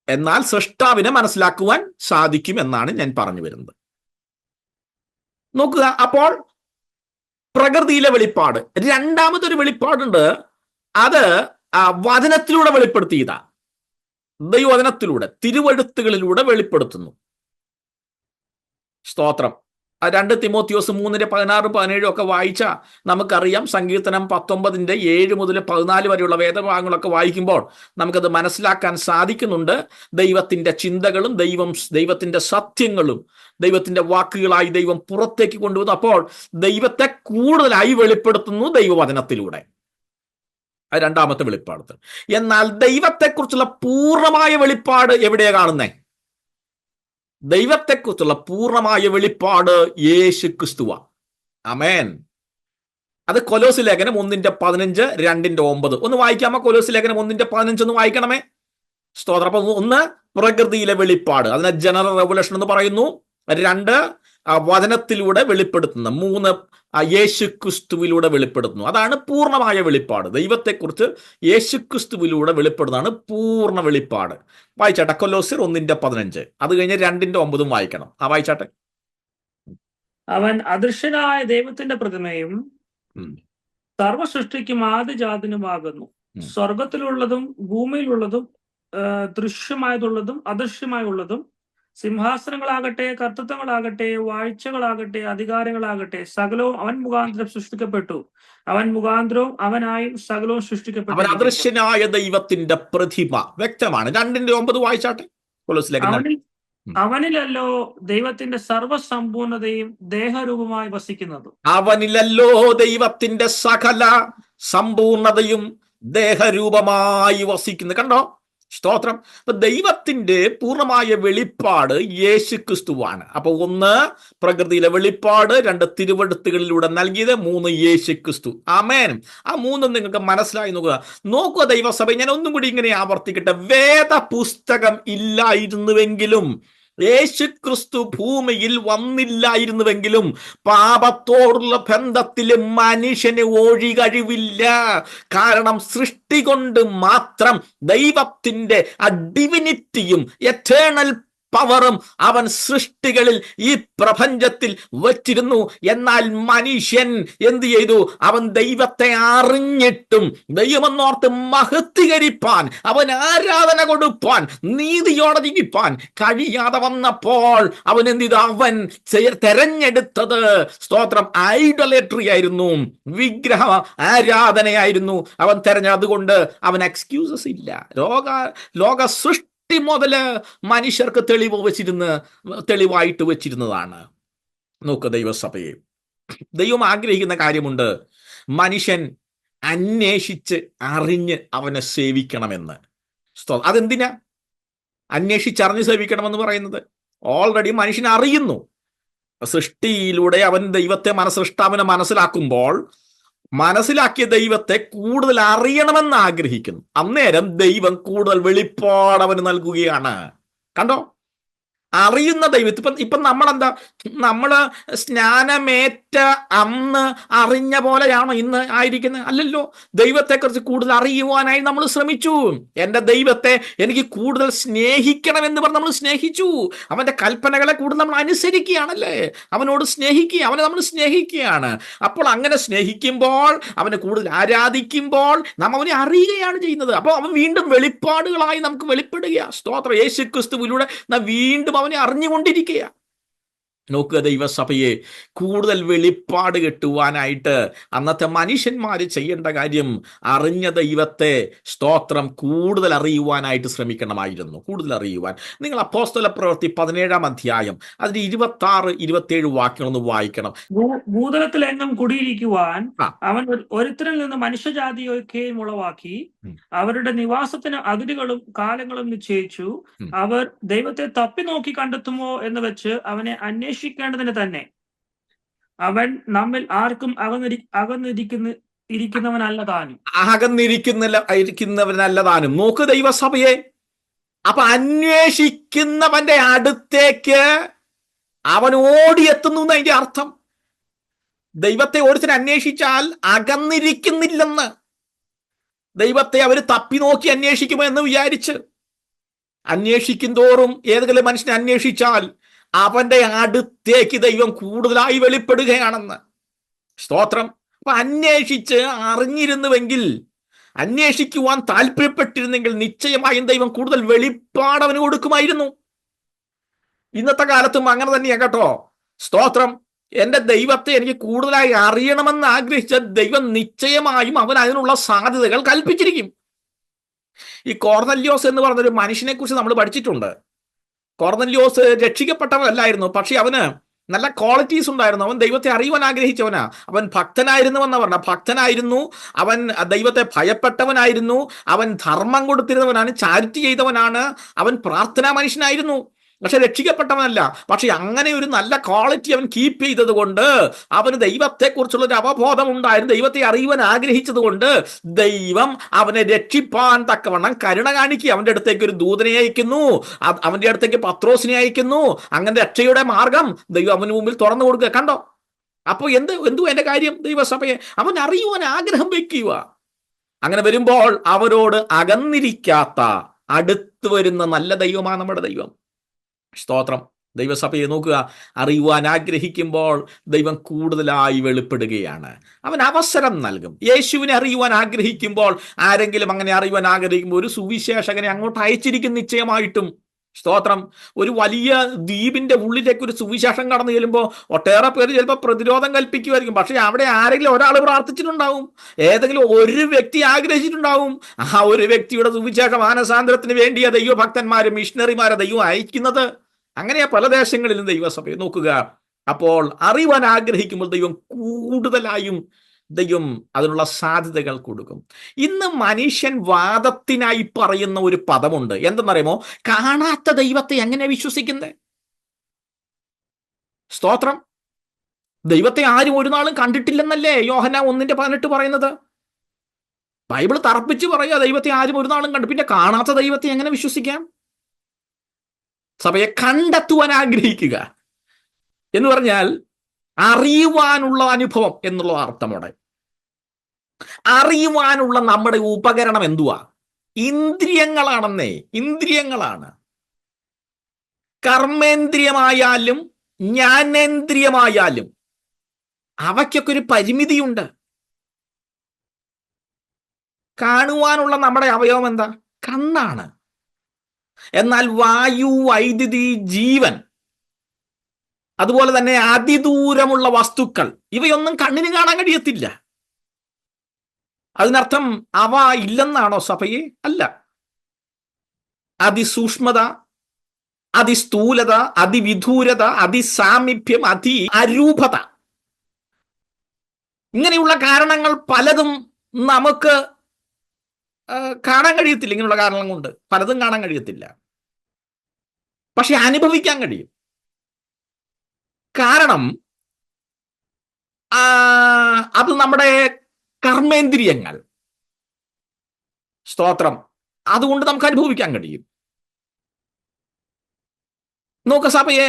എന്നാൽ സൃഷ്ടാവിനെ മനസ്സിലാക്കുവാൻ സാധിക്കും എന്നാണ് ഞാൻ പറഞ്ഞു വരുന്നത്. നോക്കുക, അപ്പോൾ പ്രകൃതിയിലെ വെളിപ്പാട്. രണ്ടാമതൊരു വെളിപ്പാടുണ്ട്, അത് വചനത്തിലൂടെ വെളിപ്പെടുത്തിയതാ. ദൈവവചനത്തിലൂടെ, തിരുവെഴുത്തുകളിലൂടെ വെളിപ്പെടുത്തുന്നു. സ്തോത്രം. 2 തിമോത്തിയോസ് 3:16-17 ഒക്കെ വായിച്ച നമുക്കറിയാം. സങ്കീർത്തനം 19:7 മുതൽ 14 വരെയുള്ള വേദഭാഗങ്ങളൊക്കെ വായിക്കുമ്പോൾ നമുക്കത് മനസ്സിലാക്കാൻ സാധിക്കുന്നുണ്ട്. ദൈവത്തിന്റെ ചിന്തകളും ദൈവത്തിന്റെ സത്യങ്ങളും ദൈവത്തിന്റെ വാക്കുകളായി ദൈവം പുറത്തേക്ക് കൊണ്ടുവന്നു. അപ്പോൾ ദൈവത്തെ കൂടുതലായി വെളിപ്പെടുത്തുന്നു ദൈവവചനത്തിലൂടെ. അത് രണ്ടാമത്തെ വെളിപ്പാട്. എന്നാൽ ദൈവത്തെക്കുറിച്ചുള്ള പൂർണ്ണമായ വെളിപ്പാട് എവിടെയാ കാണുന്നേ? ദൈവത്തെക്കുറിച്ചുള്ള പൂർണ്ണമായ വെളിപ്പാട് യേശു ക്രിസ്തുവാ. ആമേൻ. അത് കൊലോസ് ലേഖനം 1:15, 2:9 ഒന്ന് വായിക്കാമോ? കൊലോസ് ലേഖനം 1:15 ഒന്ന് വായിക്കണമേ. സ്തോത്രം. അപ്പൊ 1 പ്രകൃതിയിലെ വെളിപ്പാട്, അതിനെ ജനറൽ റെവലേഷൻ എന്ന് പറയുന്നു. 2 വചനത്തിലൂടെ വെളിപ്പെടുത്തുന്നു. 3 യേശു ക്രിസ്തുവിലൂടെ വെളിപ്പെടുത്തുന്നു. അതാണ് പൂർണ്ണമായ വെളിപ്പാട്. ദൈവത്തെക്കുറിച്ച് യേശു ക്രിസ്തുവിലൂടെ വെളിപ്പെടുന്നതാണ് പൂർണ്ണ വെളിപ്പാട്. വായിച്ചാട്ടെ കൊലോസ്യർ 1:15. അത് കഴിഞ്ഞ് 2:9 വായിക്കണം. വായിച്ചാട്ടെ. അവൻ അദൃശ്യനായ ദൈവത്തിന്റെ പ്രതിമയും സർവസൃഷ്ടിക്കും ആദിജാതനുമാകുന്നു. സ്വർഗത്തിലുള്ളതും ഭൂമിയിലുള്ളതും ദൃശ്യമായതുള്ളതും അദൃശ്യമായുള്ളതും, സിംഹാസനങ്ങളാകട്ടെ, കർത്തൃത്വങ്ങളാകട്ടെ, വാഴ്ചകളാകട്ടെ, അധികാരങ്ങളാകട്ടെ, സകലവും അവൻ മുഖാന്തരം സൃഷ്ടിക്കപ്പെട്ടു. അവൻ മുഖാന്തരവും അവനായും സകലവും സൃഷ്ടിക്കപ്പെട്ടു. അവൻ അദൃശ്യനായ ദൈവത്തിന്റെ പ്രതിമ. വ്യക്തമാണ്. 2:9 വായിച്ചാട്ടെ. അവനിലല്ലോ ദൈവത്തിന്റെ സർവസമ്പൂർണതയും ദേഹരൂപമായി വസിക്കുന്നത്. അവനിലല്ലോ ദൈവത്തിന്റെ സകല സമ്പൂർണതയും ദേഹരൂപമായി വസിക്കുന്നു. കണ്ടോ? സ്തോത്രം. അപ്പൊ ദൈവത്തിന്റെ പൂർണ്ണമായ വെളിപ്പാട് യേശു ക്രിസ്തുവാണ്. അപ്പൊ 1 പ്രകൃതിയിലെ വെളിപ്പാട്, 2 തിരുവെഴുത്തുകളിലൂടെ നൽകിയത്, 3 യേശു ക്രിസ്തു. ആമേൻ. ആ 3 നിങ്ങൾക്ക് മനസ്സിലായി നോക്കുക ദൈവസഭ. ഞാൻ ഒന്നും കൂടി ഇങ്ങനെ ആവർത്തിക്കട്ടെ. വേദ പുസ്തകം ഇല്ലായിരുന്നുവെങ്കിലും, യേശു ക്രിസ്തു ഭൂമിയിൽ വന്നില്ലായിരുന്നുവെങ്കിലും, പാപത്തോടുള്ള ബന്ധത്തിൽ മനുഷ്യന് ഒഴികഴിവില്ല. കാരണം സൃഷ്ടി കൊണ്ട് മാത്രം ദൈവത്തിന്റെ ആ ഡിവിനിറ്റിയും എറ്റേണൽ പവറും അവൻ സൃഷ്ടികളിൽ ഈ പ്രപഞ്ചത്തിൽ വച്ചിരുന്നു. എന്നാൽ മനുഷ്യൻ എന്ത് ചെയ്തു? അവൻ ദൈവത്തെ അറിഞ്ഞിട്ടും ദൈവമെന്നോർത്ത് മഹത്വീകരിപ്പാൻ, അവൻ ആരാധന കൊടുപ്പാൻ, നീതിയോടെ ജീവിപ്പാൻ കഴിയാതെ വന്നപ്പോൾ അവൻ എന്ത് ചെയ്തു? അവൻ തെരഞ്ഞെടുത്തത്, സ്തോത്രം, ഐഡോലേറ്ററി ആയിരുന്നു, വിഗ്രഹ ആരാധനയായിരുന്നു അവൻ അതുകൊണ്ട് അവൻ എക്സ്ക്യൂസസ് ഇല്ല. ലോക സൃഷ്ടി മുതല് മനുഷ്യർക്ക് തെളിവായിട്ട് വെച്ചിരുന്നതാണ്. നോക്ക് ദൈവസഭയെ, ദൈവം ആഗ്രഹിക്കുന്ന കാര്യമുണ്ട്. മനുഷ്യൻ അന്വേഷിച്ച് അറിഞ്ഞ് അവനെ സേവിക്കണമെന്ന്. അതെന്തിനാ അന്വേഷിച്ചറിഞ്ഞ് സേവിക്കണമെന്ന് പറയുന്നത്? ഓൾറെഡി മനുഷ്യൻ അറിയുന്നു. സൃഷ്ടിയിലൂടെ അവൻ ദൈവത്തെ സൃഷ്ടാവിനെ മനസ്സിലാക്കുമ്പോൾ, മനസ്സിലാക്കിയ ദൈവത്തെ കൂടുതൽ അറിയണമെന്ന് ആഗ്രഹിക്കുന്നു. അന്നേരം ദൈവം കൂടുതൽ വെളിപ്പാട് അവന് നൽകുകയാണ്. കണ്ടോ? അറിയുന്ന ദൈവത്തെ ഇപ്പം നമ്മളെന്താ, നമ്മള് സ്നാനമേറ്റ അന്ന് അറിഞ്ഞ പോലെയാണോ ഇന്ന് ആയിരിക്കുന്നത്? അല്ലല്ലോ. ദൈവത്തെക്കുറിച്ച് കൂടുതൽ അറിയുവാനായി നമ്മൾ ശ്രമിച്ചു. എൻ്റെ ദൈവത്തെ എനിക്ക് കൂടുതൽ സ്നേഹിക്കണമെന്ന് പറഞ്ഞ് നമ്മൾ സ്നേഹിച്ചു. അവൻ്റെ കൽപ്പനകളെ കൂടുതൽ നമ്മൾ അനുസരിക്കുകയാണല്ലേ. അവനോട് സ്നേഹിക്കുക, അവനെ നമ്മൾ സ്നേഹിക്കുകയാണ്. അപ്പോൾ അങ്ങനെ സ്നേഹിക്കുമ്പോൾ, അവനെ കൂടുതൽ ആരാധിക്കുമ്പോൾ നാം അവനെ അറിയുകയാണ് ചെയ്യുന്നത്. അപ്പോൾ അവൻ വീണ്ടും വെളിപ്പാടുകളായി നമുക്ക് വെളിപ്പെടുക. സ്തോത്രം. യേശു ക്രിസ്തുവിലൂടെ നാം വീണ്ടും അവനെ അറിഞ്ഞുകൊണ്ടിരിക്കുക. നോക്കുക ദൈവസഭയെ, കൂടുതൽ വെളിപ്പാട് കിട്ടുവാനായിട്ട് അന്നത്തെ മനുഷ്യന്മാര് ചെയ്യേണ്ട കാര്യം, അറിഞ്ഞ ദൈവത്തെ, സ്തോത്രം, കൂടുതൽ അറിയുവാനായിട്ട് ശ്രമിക്കണമായിരുന്നു. കൂടുതൽ അറിയുവാൻ നിങ്ങൾ അപ്പോസ്തല പ്രവൃത്തി 17-ാം അധ്യായം അതിന് 26-27 വാക്യങ്ങളൊന്ന് വായിക്കണം. ഭൂതലത്തിലെങ്ങും കുടിയിരിക്കുവാൻ അവൻ ഒരുത്തരിൽ നിന്ന് മനുഷ്യജാതിയൊക്കെയും ഉളവാക്കി അവരുടെ നിവാസത്തിന് അതിരുകളും കാലങ്ങളും നിശ്ചയിച്ചു. അവർ ദൈവത്തെ തപ്പി നോക്കി കണ്ടെത്തുമോ എന്ന് വെച്ച് അവനെ അന്വേഷിക്കേണ്ടതിന് തന്നെ. അവൻ നമ്മിൽ ആർക്കും അകന്നിരിക്കുന്നവനല്ല താനും. നോക്ക് ദൈവസഭയെ, അപ്പൊ അന്വേഷിക്കുന്നവന്റെ അടുത്തേക്ക് അവൻ ഓടിയെത്തുന്നു എന്ന് അതിന്റെ അർത്ഥം. ദൈവത്തെ ഒരുത്തിന് അന്വേഷിച്ചാൽ അകന്നിരിക്കുന്നില്ലെന്ന്. ദൈവത്തെ അവർ തപ്പി നോക്കി അന്വേഷിക്കുമോ എന്ന് വിചാരിച്ച് അന്വേഷിക്കും തോറും ഏതെങ്കിലും മനുഷ്യനെ അന്വേഷിച്ചാൽ അവന്റെ അടുത്തേക്ക് ദൈവം കൂടുതലായി വെളിപ്പെടുകയാണെന്ന്. സ്തോത്രം. അപ്പൊ അന്വേഷിച്ച് അറിഞ്ഞിരുന്നുവെങ്കിൽ, അന്വേഷിക്കുവാൻ താല്പര്യപ്പെട്ടിരുന്നെങ്കിൽ നിശ്ചയമായും ദൈവം കൂടുതൽ വെളിപ്പാടവന് കൊടുക്കുമായിരുന്നു. ഇന്നത്തെ കാലത്തും അങ്ങനെ തന്നെയാ കേട്ടോ. സ്തോത്രം. എന്റെ ദൈവത്തെ എനിക്ക് കൂടുതലായി അറിയണമെന്ന് ആഗ്രഹിച്ച ദൈവം നിശ്ചയമായും അവൻ അതിനുള്ള സാധ്യതകൾ കൽപ്പിച്ചിരിക്കും. ഈ കോർന്നല്യോസ് എന്ന് പറഞ്ഞൊരു മനുഷ്യനെ കുറിച്ച് നമ്മൾ പഠിച്ചിട്ടുണ്ട്. കോർന്നല്യോസ് രക്ഷിക്കപ്പെട്ടവനല്ലായിരുന്നു, പക്ഷെ അവന് നല്ല ക്വാളിറ്റീസ് ഉണ്ടായിരുന്നു. അവൻ ദൈവത്തെ അറിയുവാൻ ആഗ്രഹിച്ചവനാ. അവൻ ഭക്തനായിരുന്നുവെന്ന് പറഞ്ഞ ഭക്തനായിരുന്നു. അവൻ ദൈവത്തെ ഭയപ്പെട്ടവനായിരുന്നു. അവൻ ധർമ്മം കൊടുത്തിരുന്നവനാണ്, ചാരിറ്റി ചെയ്തവനാണ്. അവൻ പ്രാർത്ഥനാ മനുഷ്യനായിരുന്നു. പക്ഷെ രക്ഷിക്കപ്പെട്ടവനല്ല. പക്ഷെ അങ്ങനെ ഒരു നല്ല ക്വാളിറ്റി അവൻ കീപ്പ് ചെയ്തത് കൊണ്ട്, അവന് ദൈവത്തെക്കുറിച്ചുള്ള ഒരു അവബോധം ഉണ്ടായിരുന്നു. ദൈവത്തെ അറിയുവാൻ ആഗ്രഹിച്ചത് കൊണ്ട് ദൈവം അവനെ രക്ഷിപ്പാൻ തക്കവണ്ണം കരുണ കാണിക്കുക. അവന്റെ അടുത്തേക്ക് ഒരു ദൂതനെ അയക്കുന്നു, അവന്റെ അടുത്തേക്ക് പത്രോസിനെ അയക്കുന്നു. അങ്ങനെ രക്ഷയുടെ മാർഗം ദൈവം അവന് മുമ്പിൽ തുറന്നു കൊടുക്കുക. കണ്ടോ? അപ്പോൾ എന്തു എന്റെ കാര്യം? ദൈവസഭയെ അവൻ അറിയുവാൻ ആഗ്രഹം വയ്ക്കുക. അങ്ങനെ വരുമ്പോൾ അവരോട് അകന്നിരിക്കാത്ത, അടുത്ത് വരുന്ന നല്ല ദൈവമാണ് നമ്മുടെ ദൈവം. സ്തോത്രം. ദൈവസഭയെ നോക്കുക. അറിയുവാൻ ആഗ്രഹിക്കുമ്പോൾ ദൈവം കൂടുതലായി വെളിപ്പെടുകയാണ്. അവൻ അവസരം നൽകും. യേശുവിനെ അറിയുവാൻ ആഗ്രഹിക്കുമ്പോൾ, ആരെങ്കിലും അങ്ങനെ അറിയുവാൻ ആഗ്രഹിക്കുമ്പോൾ ഒരു സുവിശേഷകനെ അങ്ങോട്ട് അയച്ചിരിക്കും നിശ്ചയമായിട്ടും. സ്തോത്രം. ഒരു വലിയ ദ്വീപിന്റെ ഉള്ളിലേക്ക് ഒരു സുവിശേഷം കടന്നു ചെല്ലുമ്പോൾ ഒട്ടേറെ പേര് ചിലപ്പോൾ പ്രതിരോധം കൽപ്പിക്കുമായിരിക്കും. പക്ഷെ അവിടെ ആരെങ്കിലും ഒരാൾ പ്രാർത്ഥിച്ചിട്ടുണ്ടാവും, ഏതെങ്കിലും ഒരു വ്യക്തി ആഗ്രഹിച്ചിട്ടുണ്ടാവും. ആ ഒരു വ്യക്തിയുടെ സുവിശേഷ മാനസാന്തരത്തിന് വേണ്ടിയ ദൈവഭക്തന്മാരും മിഷണറിമാരെ ദൈവം അയക്കുന്നത്. അങ്ങനെയാ പല ദേശങ്ങളിലും ദൈവസഭയെ നോക്കുക. അപ്പോൾ അറിയുവാൻ ആഗ്രഹിക്കുമ്പോൾ ദൈവം കൂടുതലായും അതിനുള്ള സാധ്യതകൾ കൊടുക്കും. ഇന്ന് മനുഷ്യൻ വാദത്തിനായി പറയുന്ന ഒരു പദമുണ്ട്. എന്തെന്നറിയുമോ? കാണാത്ത ദൈവത്തെ എങ്ങനെ വിശ്വസിക്കുന്നത്? സ്തോത്രം. ദൈവത്തെ ആരും ഒരു നാളും കണ്ടിട്ടില്ലെന്നല്ലേ യോഹന്നാൻ 1:18 പറയുന്നത്? ബൈബിൾ തറപ്പിച്ച് പറയുക, ദൈവത്തെ ആരും ഒരു നാളും കണ്ടു. പിന്നെ കാണാത്ത ദൈവത്തെ എങ്ങനെ വിശ്വസിക്കാം? സഭയെ കണ്ടെത്തുവാൻ ആഗ്രഹിക്കുക എന്ന് പറഞ്ഞാൽ അറിയുവാനുള്ള അനുഭവം എന്നുള്ള അർത്ഥമോടെ. അറിയുവാനുള്ള നമ്മുടെ ഉപകരണം എന്തുവാ? ഇന്ദ്രിയങ്ങളാണെന്നേ. ഇന്ദ്രിയങ്ങളാണ്. കർമ്മേന്ദ്രിയമായാലും ജ്ഞാനേന്ദ്രിയമായാലും അവയ്ക്കൊക്കെ ഒരു പരിമിതിയുണ്ട്. കാണുവാനുള്ള നമ്മുടെ അവയവം എന്താ? കണ്ണാണ്. എന്നാൽ വായു, വൈദ്യുതി, ജീവൻ, അതുപോലെ തന്നെ അതിദൂരമുള്ള വസ്തുക്കൾ, ഇവയൊന്നും കണ്ണിന് കാണാൻ കഴിയത്തില്ല. അതിനർത്ഥം അവ ഇല്ലെന്നാണോ സഭയെ? അല്ല. അതിസൂക്ഷ്മത, അതിസ്ഥൂലത, അതിവിദൂരത, അതിസാമീപ്യം, അരൂപത, ഇങ്ങനെയുള്ള കാരണങ്ങൾ പലതും നമുക്ക് കാണാൻ കഴിയത്തില്ല. ഇങ്ങനെയുള്ള കാരണങ്ങൾ കൊണ്ട് പലതും കാണാൻ കഴിയത്തില്ല, പക്ഷെ അനുഭവിക്കാൻ കഴിയും. കാരണം അത് നമ്മുടെ കർമ്മേന്ദ്രിയങ്ങൾ. സ്തോത്രം. അതുകൊണ്ട് നമുക്ക് അനുഭവിക്കാൻ കഴിയും. നോക്ക സഭയെ,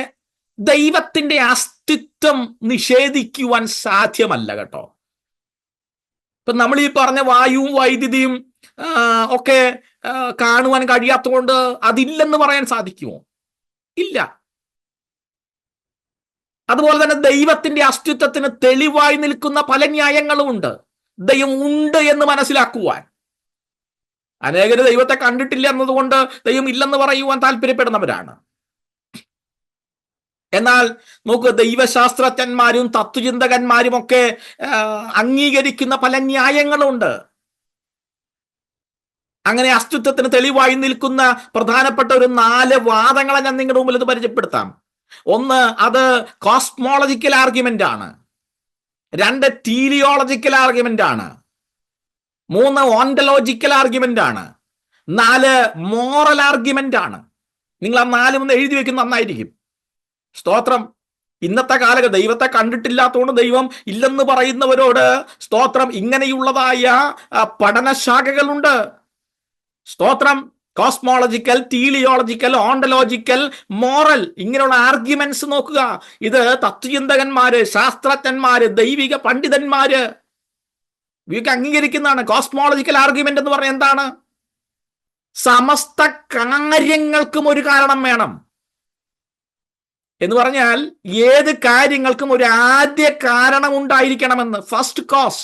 ദൈവത്തിന്റെ അസ്തിത്വം നിഷേധിക്കുവാൻ സാധ്യമല്ല കേട്ടോ. ഇപ്പൊ നമ്മൾ ഈ പറഞ്ഞ വായുവും വൈദ്യുതിയും ഒക്കെ കാണുവാൻ കഴിയാത്തതുകൊണ്ട് അതില്ലെന്ന് പറയാൻ സാധിക്കുമോ? ഇല്ല. അതുപോലെ തന്നെ ദൈവത്തിന്റെ അസ്തിത്വത്തിന് തെളിവായി നിൽക്കുന്ന പല ന്യായങ്ങളും ഉണ്ട്. ദൈവം ഉണ്ട് എന്ന് മനസ്സിലാക്കുവാൻ. അനേകര് ദൈവത്തെ കണ്ടിട്ടില്ല എന്നതുകൊണ്ട് ദൈവം ഇല്ലെന്ന് പറയുവാൻ താല്പര്യപ്പെടുന്നവരാണ്. എന്നാൽ നോക്കുക, ദൈവശാസ്ത്രജ്ഞന്മാരും തത്വചിന്തകന്മാരും ഒക്കെ അംഗീകരിക്കുന്ന പല ന്യായങ്ങളുണ്ട്. അങ്ങനെ അസ്തിത്വത്തിന് തെളിവായി നിൽക്കുന്ന പ്രധാനപ്പെട്ട ഒരു 4 വാദങ്ങളെ ഞാൻ നിങ്ങളുടെ മുമ്പിൽ ഇത് പരിചയപ്പെടുത്താം. ഒന്ന്, അത് കോസ്മോളജിക്കൽ ആർഗ്യുമെന്റ് ആണ്. 2, ടീലിയോളജിക്കൽ ആർഗ്യുമെന്റ് ആണ്. 3, ഓണ്ടോളജിക്കൽ ആർഗ്യുമെന്റ് ആണ്. 4, മോറൽ ആർഗ്യുമെന്റ് ആണ്. നിങ്ങൾ ആ 4 ഒന്ന് എഴുതി വെക്കുന്ന നന്നായിരിക്കും. സ്തോത്രം. ഇന്നത്തെ കാലത്ത് ദൈവത്തെ കണ്ടിട്ടില്ലാത്തതുകൊണ്ട് ദൈവം ഇല്ലെന്ന് പറയുന്നവരോട് സ്തോത്രം, ഇങ്ങനെയുള്ളതായ പഠനശാഖകളുണ്ട്. സ്തോത്രം. കോസ്മോളജിക്കൽ, ടീലിയോളജിക്കൽ, ഓണ്ടലോജിക്കൽ, മോറൽ, ഇങ്ങനെയുള്ള ആർഗ്യുമെന്റ്സ് നോക്കുക. ഇത് തത്വചിന്തകന്മാര്, ശാസ്ത്രജ്ഞന്മാര്, ദൈവിക പണ്ഡിതന്മാര് ഇവയൊക്കെ അംഗീകരിക്കുന്നതാണ്. കോസ്മോളജിക്കൽ ആർഗ്യുമെന്റ് എന്ന് പറഞ്ഞാൽ എന്താണ്? സമസ്ത കാര്യങ്ങൾക്കും ഒരു കാരണം വേണം എന്ന് പറഞ്ഞാൽ ഏത് കാര്യങ്ങൾക്കും ഒരു ആദ്യ കാരണം ഉണ്ടായിരിക്കണമെന്ന്. First cause.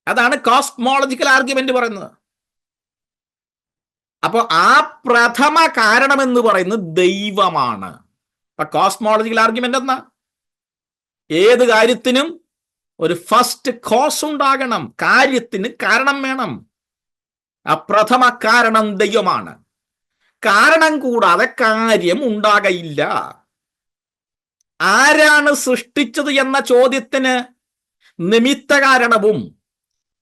അതാണ് കോസ്മോളജിക്കൽ ആർഗ്യുമെന്റ് പറയുന്നത്. അപ്പൊ ആ പ്രഥമ കാരണം എന്ന് പറയുന്നത് ദൈവമാണ്. അപ്പൊ കോസ്മോളജിക്കൽ ആർഗ്യുമെന്റ് എന്നാ? ഏത് കാര്യത്തിനും ഒരു ഫസ്റ്റ് കോസ് ഉണ്ടാകണം, കാര്യത്തിന് കാരണം വേണം. ആ പ്രഥമ കാരണം ദൈവമാണ്. കാരണം കൂടാതെ കാര്യം ഉണ്ടാകയില്ല. ആരാണ് സൃഷ്ടിച്ചത് എന്ന ചോദ്യത്തിന് നിമിത്ത കാരണവും,